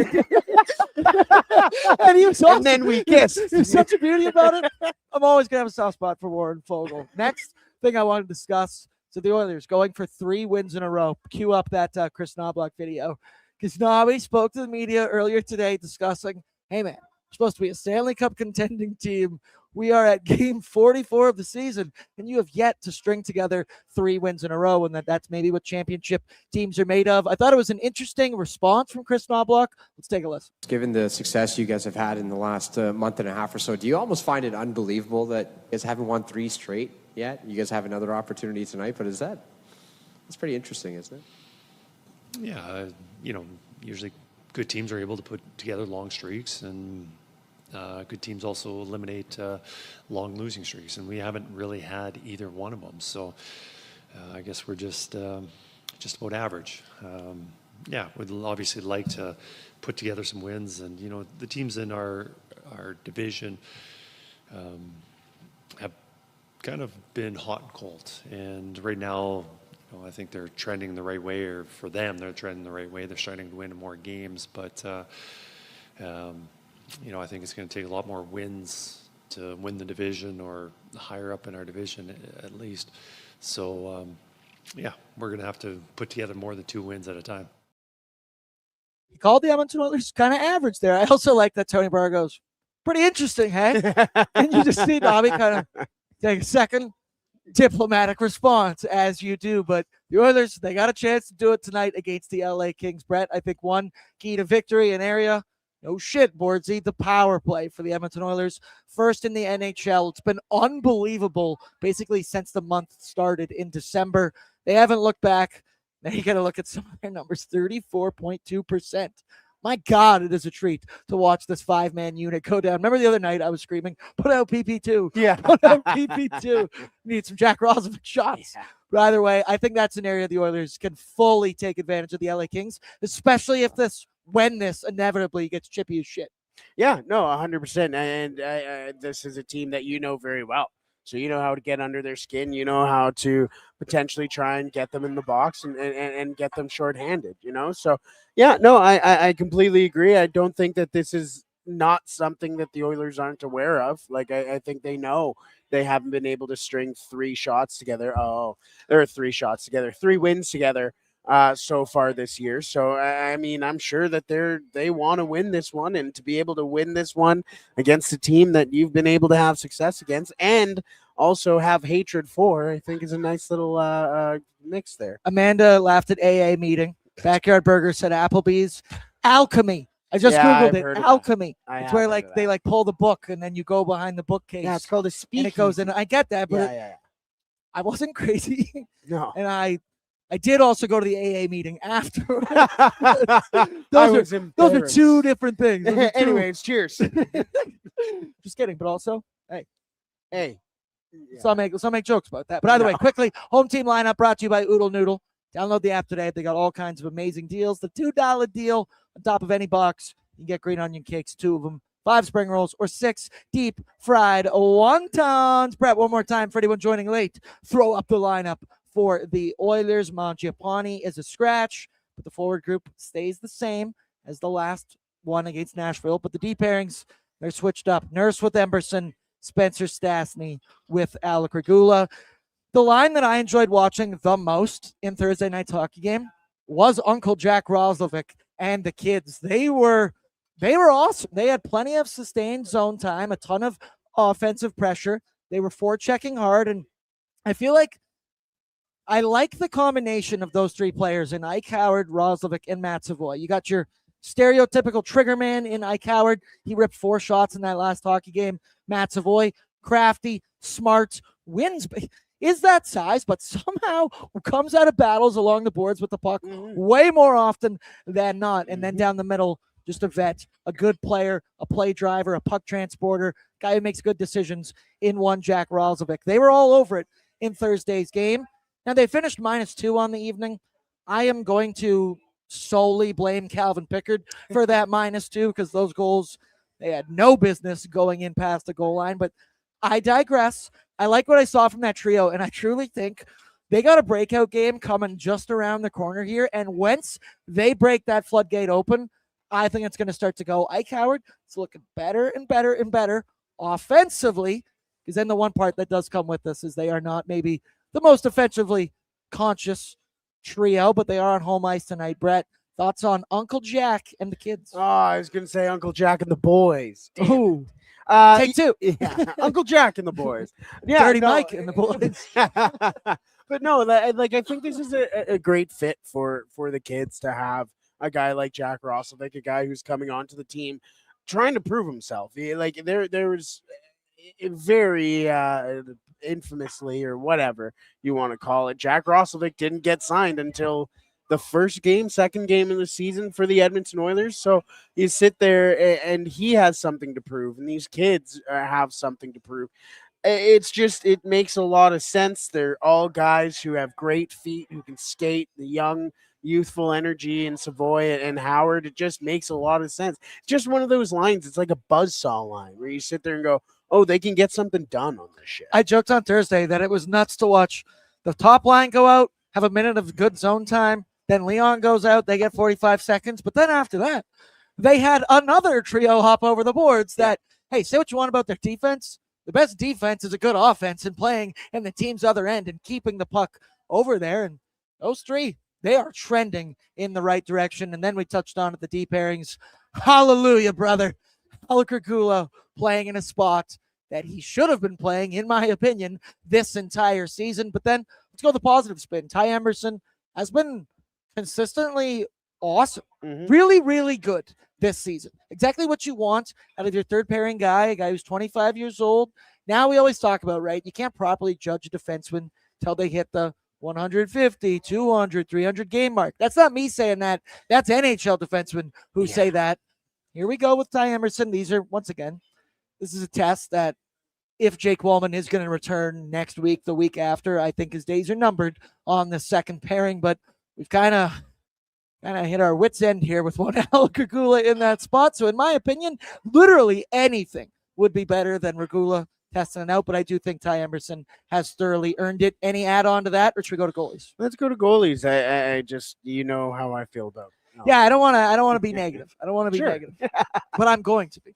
And he was awesome. And then we kissed. There's such a beauty about it. I'm always going to have a soft spot for Warren Fogle. Next thing I want to discuss, so the Oilers going for 3 wins in a row. Cue up that Chris Knobloch video. Because Knobby spoke to the media earlier today discussing, hey, man, we're supposed to be a Stanley Cup contending team. We are at game 44 of the season, and you have yet to string together 3 wins in a row, and that's maybe what championship teams are made of. I thought it was an interesting response from Chris Knobloch. Let's take a listen. Given the success you guys have had in the last month and a half or so, do you almost find it unbelievable that you guys haven't won 3 straight yet? You guys have another opportunity tonight, but that's pretty interesting, isn't it? Yeah, usually good teams are able to put together long streaks, and good teams also eliminate long losing streaks, and we haven't really had either one of them. So I guess we're just about average. We'd obviously like to put together some wins, and the teams in our division have kind of been hot and cold, and right now I think they're trending the right way, or for them they're trending the right way. They're starting to win more games, but I think it's going to take a lot more wins to win the division, or higher up in our division at least. So, yeah, we're going to have to put together more than 2 wins at a time. He called the Edmonton Oilers kind of average there. I also like that Tony Barr goes, pretty interesting, hey? And you just see Bobby kind of take a second diplomatic response, as you do. But the Oilers, they got a chance to do it tonight against the LA Kings. Brett, I think one key to victory in area, no shit, Bordzy, the power play for the Edmonton Oilers. First in the NHL. It's been unbelievable basically since the month started in December. They haven't looked back. Now you got to look at some of their numbers, 34.2%. My God, it is a treat to watch this 5-man unit go down. Remember the other night I was screaming, put out PP2. Yeah. Put out PP2. Need some Jack Roslovic shots. Yeah. But either way, I think that's an area the Oilers can fully take advantage of the LA Kings, especially if when this inevitably gets chippy as shit. Yeah, no, 100%. And this is a team that you know very well. So you know how to get under their skin. You know how to potentially try and get them in the box and get them shorthanded, So, yeah, no, I completely agree. I don't think that this is not something that the Oilers aren't aware of. Like, I think they know they haven't been able to string 3 shots together. Oh, there are 3 shots together, 3 wins together so far this year. So, I mean, I'm sure that they want to win this one, and to be able to win this one against a team that you've been able to have success against and also have hatred for, I think is a nice little mix there. Amanda laughed at AA meeting. Backyard Burger said Applebee's. Alchemy. I just Googled it. Alchemy. It's where they pull the book and then you go behind the bookcase. Yeah, it's called a speakeasy. And it goes in. I get that, but I wasn't crazy. No. And I did also go to the AA meeting after. Those are 2 different things. Anyways, cheers. Just kidding, but also, hey. Yeah. So I'll make jokes about that. But either way, quickly, home team lineup brought to you by Oodle Noodle. Download the app today. They got all kinds of amazing deals. The $2 deal on top of any box. You can get green onion cakes, 2 of them, 5 spring rolls, or 6 deep fried wontons. Brett, one more time for anyone joining late. Throw up the lineup for the Oilers. Mangiapane is a scratch, but the forward group stays the same as the last one against Nashville. But the D pairings, they're switched up. Nurse with Emberson, Spencer Stastny with Alec Regula. The line that I enjoyed watching the most in Thursday night's hockey game was Uncle Jack Roslovic and the kids. They were awesome. They had plenty of sustained zone time, a ton of offensive pressure. They were forechecking hard, and I feel like I like the combination of those 3 players in Ike Howard, Roslovic, and Matt Savoy. You got your stereotypical trigger man in Ike Howard. He ripped 4 shots in that last hockey game. Matt Savoy, crafty, smart, wins. Is that size, but somehow comes out of battles along the boards with the puck way more often than not. And then down the middle, just a vet, a good player, a play driver, a puck transporter, guy who makes good decisions in one Jack Roslovic. They were all over it in Thursday's game. Now, they finished -2 on the evening. I am going to solely blame Calvin Pickard for that -2 because those goals, they had no business going in past the goal line. But I digress. I like what I saw from that trio, and I truly think they got a breakout game coming just around the corner here. And once they break that floodgate open, I think it's going to start to go. Ike Howard is looking better and better and better offensively, because then the one part that does come with this is they are not maybe the most offensively conscious trio, but they are on home ice tonight. Brett, thoughts on Uncle Jack and the kids? Oh, I was going to say Uncle Jack and the boys. Ooh. Take 2. Yeah, Uncle Jack and the boys. Yeah, Dirty Mike and the boys. But no, I think this is a great fit for the kids to have a guy like Jack Roslovic, a guy who's coming onto the team trying to prove himself. There was very infamously, or whatever you want to call it, Jack Roslovic didn't get signed until the second game of the season for the Edmonton Oilers. So you sit there and he has something to prove, and these kids have something to prove. It makes a lot of sense. They're all guys who have great feet, who can skate. The young, youthful energy in Savoy and Howard, it just makes a lot of sense. It's just one of those lines. It's like a buzzsaw line where you sit there and go, oh, they can get something done on this shit. I joked on Thursday that it was nuts to watch the top line go out, have a minute of good zone time, then Leon goes out, they get 45 seconds, but then after that, they had another trio hop over the boards that, hey, say what you want about their defense, The best defense is a good offense and playing in the team's other end and keeping the puck over there. And those three, they are trending in the right direction. And then we touched on at the D pairings. Hallelujah, brother. Alakirkula playing in a spot that he should have been playing, in my opinion, this entire season. But then let's go the positive spin. Ty Emerson has been consistently awesome. Really, really good this season. Exactly what you want out of your third pairing guy, a guy who's 25 years old. Now we always talk about, right, you can't properly judge a defenseman until they hit the 150, 200, 300 game mark. That's not me saying that. That's NHL defensemen who say that. Here we go with Ty Emerson. These are, once again, this is a test that if Jake Wallman is going to return next week, the week after, I think his days are numbered on the second pairing, but we've kind of hit our wits' end here with one Alakirkula in that spot. So in my opinion, literally anything would be better than Regula testing it out, but I do think Ty Emerson has thoroughly earned it. Any add-on to that, or should we go to goalies? Let's go to goalies. I just, you know how I feel about. Yeah, I don't want to be negative. I don't want to be negative, but I'm going to be.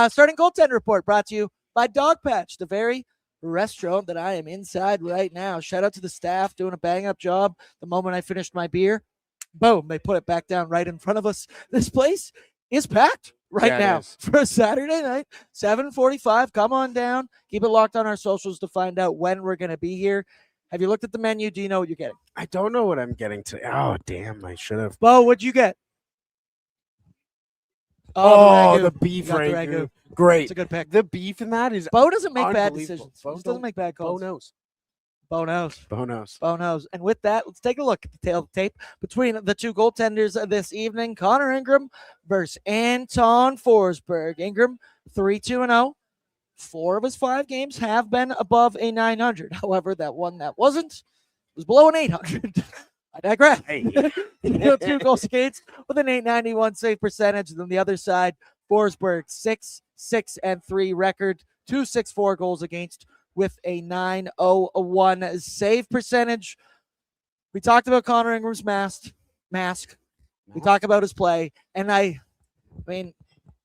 Starting goaltender report brought to you by Dogpatch, the very restaurant that I am inside right now. Shout out to the staff doing a bang-up job. The moment I finished my beer, boom, they put it back down right in front of us. This place is packed now for a Saturday night, 7:45. Come on down. Keep it locked on our socials to find out when we're going to be here. Have you looked at the menu? Do you know what you're getting? I don't know what I'm getting to. Oh, damn, I should have. Bo, what'd you get? The beef ragu. Great. It's a good pick. The beef in that is Bo doesn't make bad unbelievable. decisions. He just doesn't make bad calls. Bo knows. And with that, let's take a look at the tail of the tape between the two goaltenders this evening. Connor Ingram versus Anton Forsberg. Ingram, 3-2-0. 4 of his 5 games have been above a 900. However, that one that wasn't was below an 800. I digress. Hey. 2 goal skates with an 891 save percentage. And then the other side, Forsberg, 6-6-3 record, 264 goals against with a 901 save percentage. We talked about Connor Ingram's mask. We talk about his play. And I mean,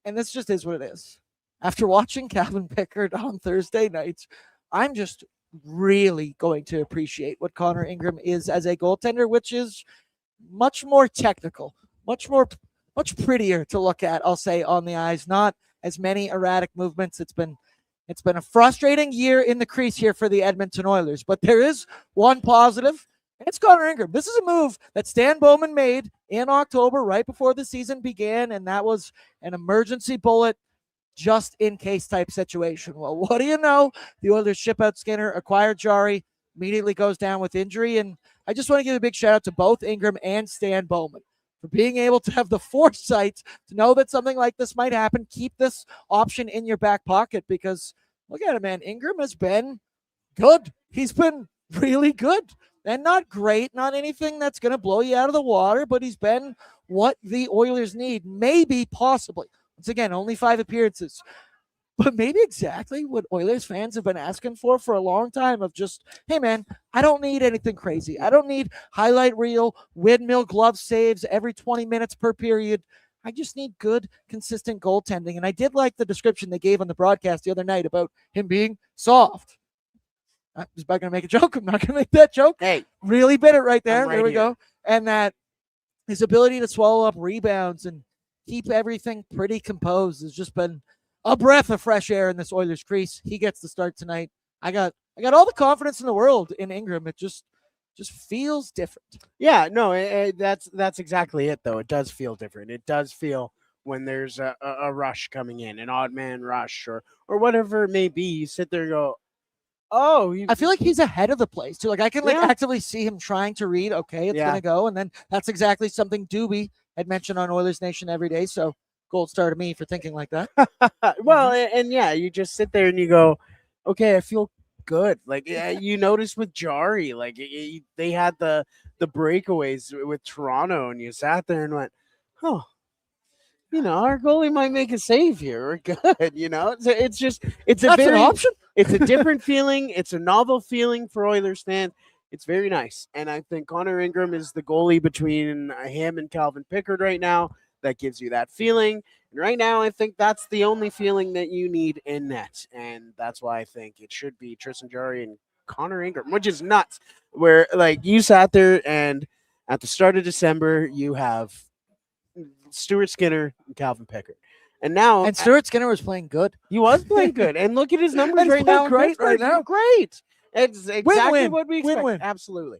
and this just is what it is. After watching Calvin Pickard on Thursday nights, I'm just really going to appreciate what Connor Ingram is as a goaltender, which is much more technical, much prettier to look at, I'll say, on the eyes. Not as many erratic movements. It's been a frustrating year in the crease here for the Edmonton Oilers, but there is one positive, and it's Connor Ingram. This is a move that Stan Bowman made in October, right before the season began, and that was an emergency bullet, just in case type situation. Well, what do you know? The Oilers ship out Skinner, acquire Jarry, immediately goes down with injury. And I just want to give a big shout out to both Ingram and Stan Bowman for being able to have the foresight to know that something like this might happen. Keep this option in your back pocket, because look at it, man. Ingram has been good. He's been really good and not great, not anything that's going to blow you out of the water, but he's been what the Oilers need, maybe, possibly. Once again, only 5 appearances, but maybe exactly what Oilers fans have been asking for a long time, of just, hey, man, I don't need anything crazy. I don't need highlight reel, windmill glove saves every 20 minutes per period. I just need good, consistent goaltending. And I did like the description they gave on the broadcast the other night about him being soft. I was about going to make a joke. I'm not going to make that joke. Hey. Really bit it right there. Right there we here. go. And that his ability to swallow up rebounds and keep everything pretty composed has just been a breath of fresh air in this Oilers crease. He gets the start tonight. I got all the confidence in the world in Ingram. It just feels different. Yeah, no, that's exactly it, though. It does feel different. It does feel when there's a rush coming in, an odd man rush or whatever it may be. You sit there and go, oh. I feel like he's ahead of the plays, too. Like, I can actively see him trying to read, okay, it's going to go. And then that's exactly something Doobie had mentioned on Oilers Nation every day. So gold star to me for thinking like that. Well, and yeah, you just sit there and you go, okay, I feel good. Like, you notice with Jarry, like they had the breakaways with Toronto, and you sat there and went, oh, our goalie might make a save here. We're good. It's That's an option. It's a different feeling. It's a novel feeling for Oilers fans. It's very nice. And I think Connor Ingram is the goalie between him and Calvin Pickard right now that gives you that feeling. And right now, I think that's the only feeling that you need in net. And that's why I think it should be Tristan Jarry and Connor Ingram, which is nuts. Where, like, you sat there and at the start of December, you have Stuart Skinner and Calvin Pickard. And now, And Stuart Skinner was playing good. he was playing good. And look at his numbers And he's right now. playing great right now. Great. It's exactly Win-win. what we expect. Win-win. Absolutely.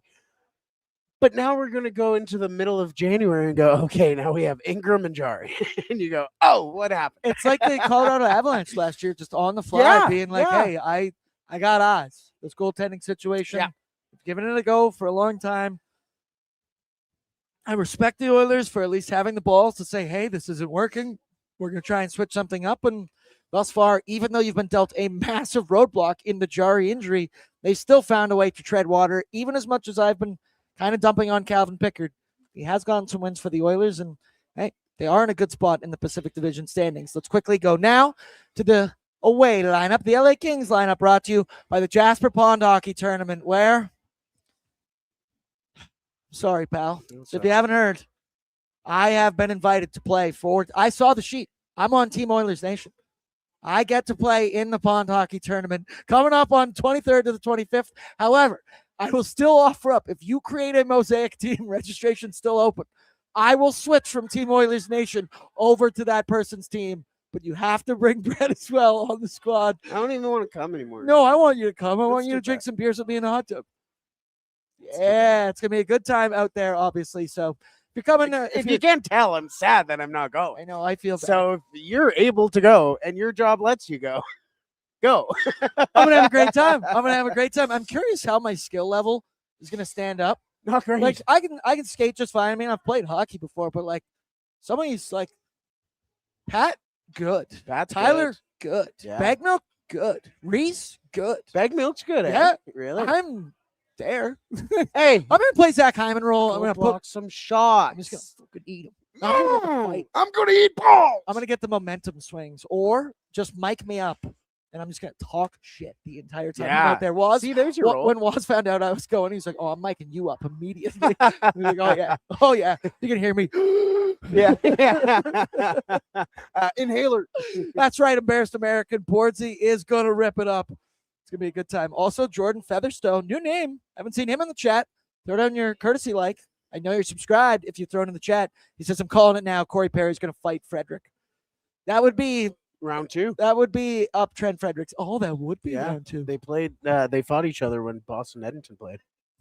But now we're going to go into the middle of January and go, okay, now we have Ingram and Jarry. And you go, oh, what happened? It's like the Colorado Avalanche last year, just on the fly, Yeah, being like, yeah. hey, I got eyes. This goaltending situation, Yeah. giving it a go for a long time. I respect the Oilers for at least having the balls to say, hey, this isn't working. We're going to try and switch something up. And thus far, even though you've been dealt a massive roadblock in the Jarry injury, they still found a way to tread water, even as much as I've been kind of dumping on Calvin Pickard. He has gotten some wins for the Oilers, and hey, they are in a good spot in the Pacific Division standings. Let's quickly go now to the away lineup. The LA Kings lineup brought to you by the Jasper Pond Hockey Tournament, where, sorry, pal. So if you haven't heard, I have been invited to play for, I saw the sheet. I'm on Team Oilers Nation. I get to play in the Pond Hockey Tournament coming up on 23rd to the 25th. However, I will still offer up, if you create a Mosaic team, registration still open. I will switch from Team Oilers Nation over to that person's team, but you have to bring Brett as well on the squad. I don't even want to come anymore. No, I want you to come. I want Let's you do to drink that. some beers with me in the hot tub. Let's do Yeah, it's going to be a good time out there, obviously. So if you're coming, If you can't tell, I'm sad that I'm not I going. know, I feel bad. So if you're able to go and your job lets you go, go. I'm going to have a great time. I'm going to have a great time. I'm curious how my skill level is going to stand up. Not great. Like I can skate just fine. I mean, I've played hockey before, but like some of these, like Pat, good. That's Tyler, good. Yeah. Bagmilk, good. Reese, good. Bag milk's good. Yeah. Eh? Really? I'm there. Hey, I'm gonna play Zach Hyman role. I'm go gonna put. block some shots. I'm just gonna fucking eat him. I'm gonna get the fight. I'm gonna eat balls. I'm gonna get the momentum swings, or just mic me up, and I'm just gonna talk shit the entire time I'm Yeah. out there. Waz, See, there's your role. when Waz found out I was going, he's like, "Oh, I'm micing you up immediately." He's like, "Oh yeah, you can hear me." Yeah. Inhaler. That's right, embarrassed American. Bordzy is gonna rip it up. It's gonna be a good time. Also, Jordan Featherstone, new name. Haven't seen him in the chat. Throw down your courtesy like. I know you're subscribed. If you throw it in the chat, he says, "I'm calling it now. Corey Perry's gonna fight Frederick." That would be Round two. up Trent Fredericks. Oh, that would be Yeah. round two. They played. They fought each other when Boston Edmonton played.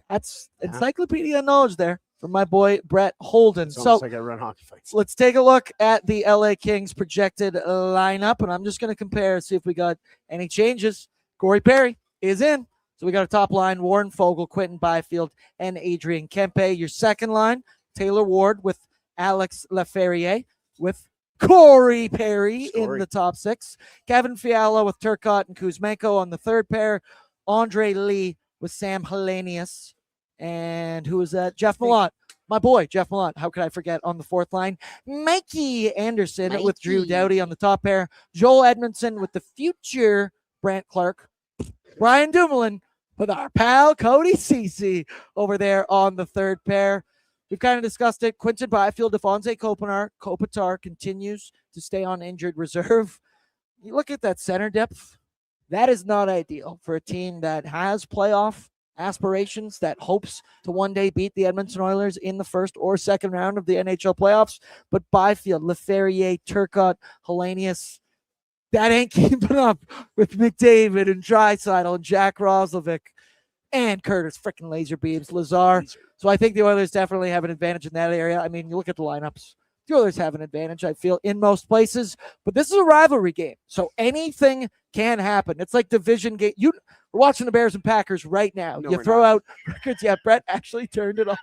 That's Yeah. encyclopedia knowledge there from my boy Brett Holden. It's So almost like I run hockey fights. let's take a look at the LA Kings projected lineup, and I'm just going to compare, see if we got any changes. Corey Perry is in. So we got a top line, Warren Fogle, Quentin Byfield, and Adrian Kempe. Your second line, Taylor Ward with Alex Laferriere, with Corey Perry in Story. the top six. Kevin Fiala with Turcotte and Kuzmenko on the third pair. Andre Lee with Sam Hellenius. And who is that? Jeff Malott. My boy, Jeff Malott. How could I forget on the fourth line? Mikey Anderson with Drew Mikey. Doughty on the top pair. Joel Edmondson with the future Brant Clark. Brian Dumoulin with our pal Cody Cece over there on the third pair. We've kind of discussed it. Quinton Byfield, Defonse Kopitar continues to stay on injured reserve. You look at that center depth. That is not ideal for a team that has playoff aspirations, that hopes to one day beat the Edmonton Oilers in the first or second round of the NHL playoffs. But Byfield, Laferriere, Turcotte, Hellenius, that ain't keeping up with McDavid and Draisaitl and Jack Roslovic and Curtis freaking Laser Beams, Lazar. So I think the Oilers definitely have an advantage in that area. I mean, you look at the lineups. The Oilers have an advantage, I feel, in most places. But this is a rivalry game, so anything can happen. It's like division game. We're watching the Bears and Packers right now. No, You we're throw not. out records. Yeah, Brett actually turned it off.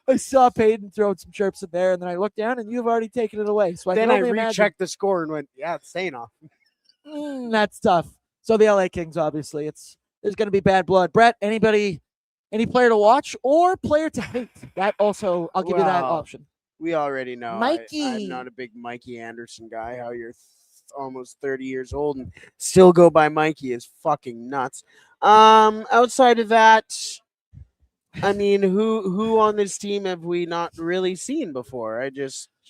I saw Peyton throwing some chirps in there, and then I looked down, and you've already taken it away. So Then can I only imagine. rechecked the score and went, yeah, it's staying off. That's tough. So the LA Kings, obviously, there's going to be bad blood. Brett, any player to watch or player to hate? That also, I'll give you that Well, option. We already know. Mikey. I'm not a big Mikey Anderson guy. How you're almost 30 years old and still go by Mikey is fucking nuts. Outside of that, I mean, who on this team have we not really seen before?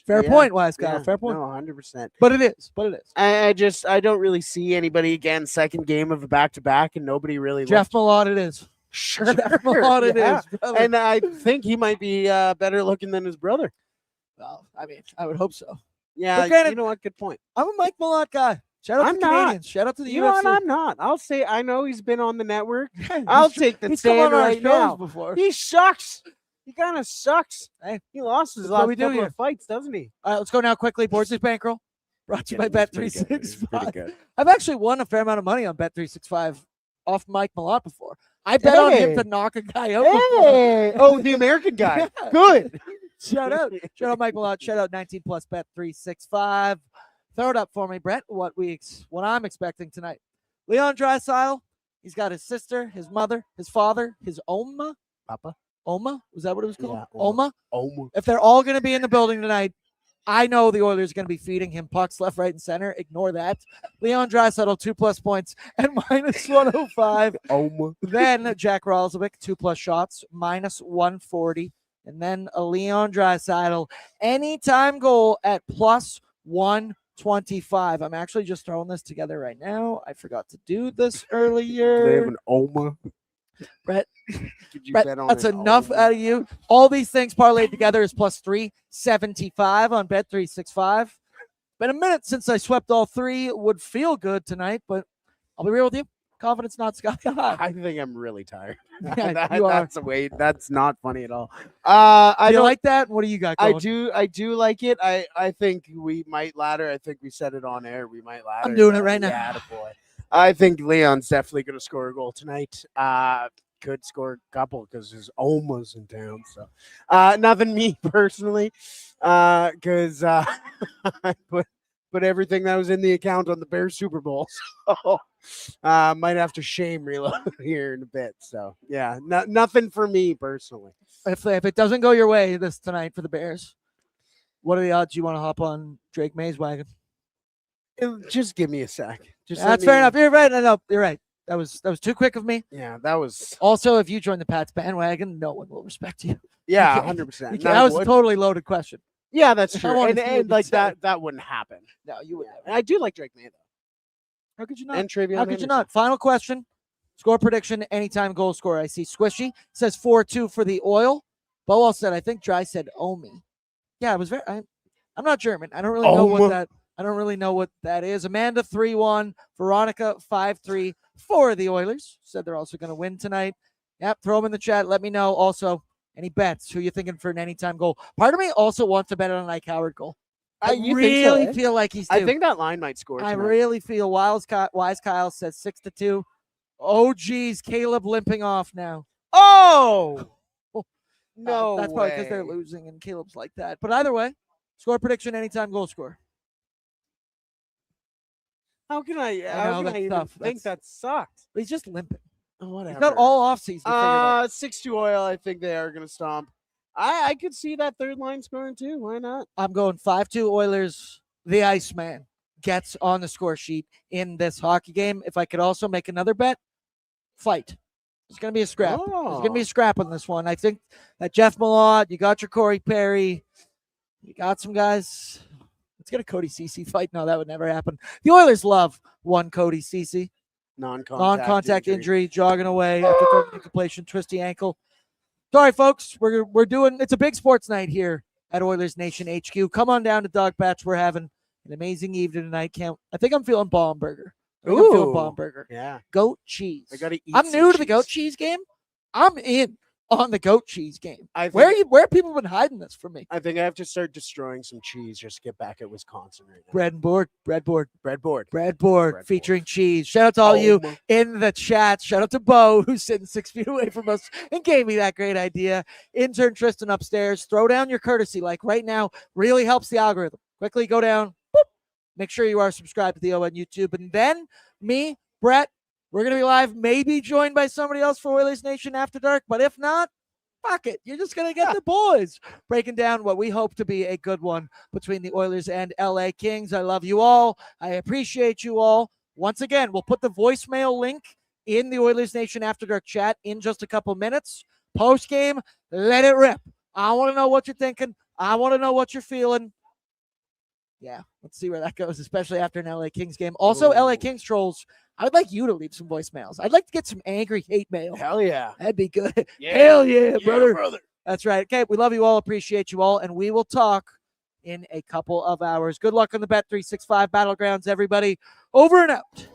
Fair Yeah, point, Wise Kyle. yeah, Fair point. No, 100%. But it is. But it is. I don't really see anybody again. Second game of a back-to-back, and nobody really. Jeff Malott, it is. Sure, Jeff Malott, it yeah. is. Brother. And I think he might be better looking than his brother. Well, I mean, I would hope so. Yeah, But granted, you know what? Good point. I'm a Mike Malott guy. Shout out I'm to the not. Canadians. Shout out to the You UFC. know what? I'm not. I'll say I know he's been on the network. I'll take the He's come stand on our right shows now. before. He sucks. He kind of sucks. Hey, he lost his that's what last we do couple here. of fights, doesn't he? All right, let's go now quickly. Bordzy's bankroll brought to you by Yeah, it's pretty good. It's pretty Bet365. good. I've actually won a fair amount of money on Bet365 off Mike Malott before. I bet on him Hey. to knock a guy out. before. Hey, oh, the American guy. Yeah. Good. Shout out Mike Malott. Shout out 19 plus Bet365. Throw it up for me, Brett. What I'm expecting tonight. Leon Draisaitl. He's got his sister, his mother, his father, his Oma. Papa. Oma? Was that what it was called? Yeah, Oma. Oma. If they're all going to be in the building tonight, I know the Oilers are going to be feeding him pucks left, right, and center. Ignore that. Leon Draisaitl, 2+ points at -105. Oma. Then Jack Ralzovic, 2+ shots, -140. And then a Leon Draisaitl anytime goal at +125. I'm actually just throwing this together right now. I forgot to do this Do they have earlier. an Oma? Brett, Did you Brett, bet on that's an enough Oma? out of you. All these things parlayed together is +375 on Bet365. Been a minute since I swept all three. Would feel good tonight, but I'll be real with you. Confidence not sky high. I think I'm really tired. Yeah, you are. That's not funny at all. I You don't like that? What do you got going? I do like it. I think we might ladder. I think we said it on air. We might ladder. doing it right now. Yeah, boy. I think Leon's definitely going to score a goal tonight. Could score a couple because his Oma's in town. So, nothing me personally, because I put everything that was in the account on the Bears Super Bowl. So, might have to shame reload here in a bit. So, yeah, nothing for me personally. If it doesn't go your way this tonight for the Bears, what are the odds you want to hop on Drake May's wagon? Just give me a sec. Just That's fair enough. You're right. No, you're right. That was too quick of me. Yeah, that was. Also, if you join the Pats bandwagon, no one will respect you. Yeah, You can't- 100%. That was a totally loaded question. Yeah, that's I true. wanted And, to see what and you'd like say. that wouldn't happen. No, you would Yeah. never. And I do like Drake May though. How could you not? And Travion How could you Henderson. not? Final question. Score prediction, anytime goal scorer. I see Squishy says 4-2 for the Oil. Bowell said, I think Dry said Omi. Yeah, it was very. I'm not German. I don't really know what Oma. that. I don't really know what that is. Amanda 3-1. Veronica 5-3 for the Oilers. Said they're also going to win tonight. Yep. Throw them in the chat. Let me know. Also, any bets? Who you thinking for an anytime goal? Part of me also wants to bet on an Ike Howard goal. I You think so, really eh? feel like he's due. I think that line might score. I tonight. really feel Wise Kyle says 6-2. Oh, geez. Caleb limping off now. Oh no, That's probably because they're way. losing and Caleb's like that. But either way, score prediction, anytime goal score. How can I? know, How can that's I even tough. think that sucked? But he's just limping. Whatever. He's got all offseason. figured out. 6-2 Oil. I think they are going to stomp. I could see that third line scoring too. Why not? I'm going 5-2 Oilers. The Iceman gets on the score sheet in this hockey game. If I could also make another bet, fight. It's going to be a scrap. There's going to be a scrap on this one. I think that Jeff Malott, you got your Corey Perry, you got some guys. Let's get a Cody Cece fight. No, that would never happen. The Oilers love one Cody Cece. Non-contact injury, jogging away after throwing a completion, twisty ankle. Sorry, folks. We're doing. It's a big sports night here at Oilers Nation HQ. Come on down to Dogpatch. We're having an amazing evening tonight. I think I'm feeling Baumburger. I'm feeling Ooh. Baumburger. Yeah, Goat cheese. I got to eat. I'm some new to the cheese. goat cheese game. I'm in on the goat cheese game. I think, Where have people been hiding this from me? I think I have to start destroying some cheese just to get back at Wisconsin right now. Bread and board. Breadboard. Breadboard. Featuring cheese. Shout out to all you Oma. in the chat. Shout out to Bo, who's sitting 6 feet away from us and gave me that great idea. Intern Tristan upstairs. Throw down your courtesy. Like right now, really helps the algorithm. Quickly go down. Boop. Make sure you are subscribed to the ON YouTube. And then me, Brett, we're going to be live, maybe joined by somebody else for Oilersnation After Dark. But if not, fuck it. You're just going to get the boys breaking down what we hope to be a good one between the Oilers and LA Kings. I love you all. I appreciate you all. Once again, we'll put the voicemail link in the Oilers Nation After Dark chat in just a couple minutes. Post game, let it rip. I want to know what you're thinking. I want to know what you're feeling. Yeah, let's see where that goes, especially after an LA Kings game. Also, LA Kings trolls, I would like you to leave some voicemails. I'd like to get some angry hate mail. Hell yeah. That'd be good. Yeah. Hell yeah, brother. brother. That's right. Okay, we love you all, appreciate you all, and we will talk in a couple of hours. Good luck on the Bet365 Battlegrounds, everybody. Over and out.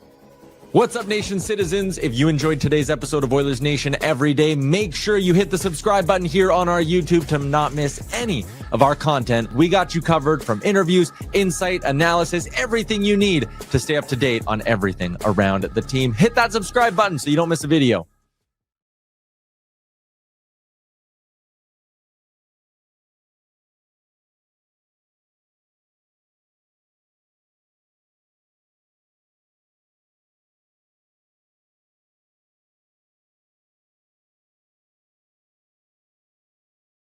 What's up, Nation citizens? If you enjoyed today's episode of Oilers Nation Every Day, make sure you hit the subscribe button here on our YouTube to not miss any of our content. We got you covered from interviews, insight, analysis, everything you need to stay up to date on everything around the team. Hit that subscribe button so you don't miss a video.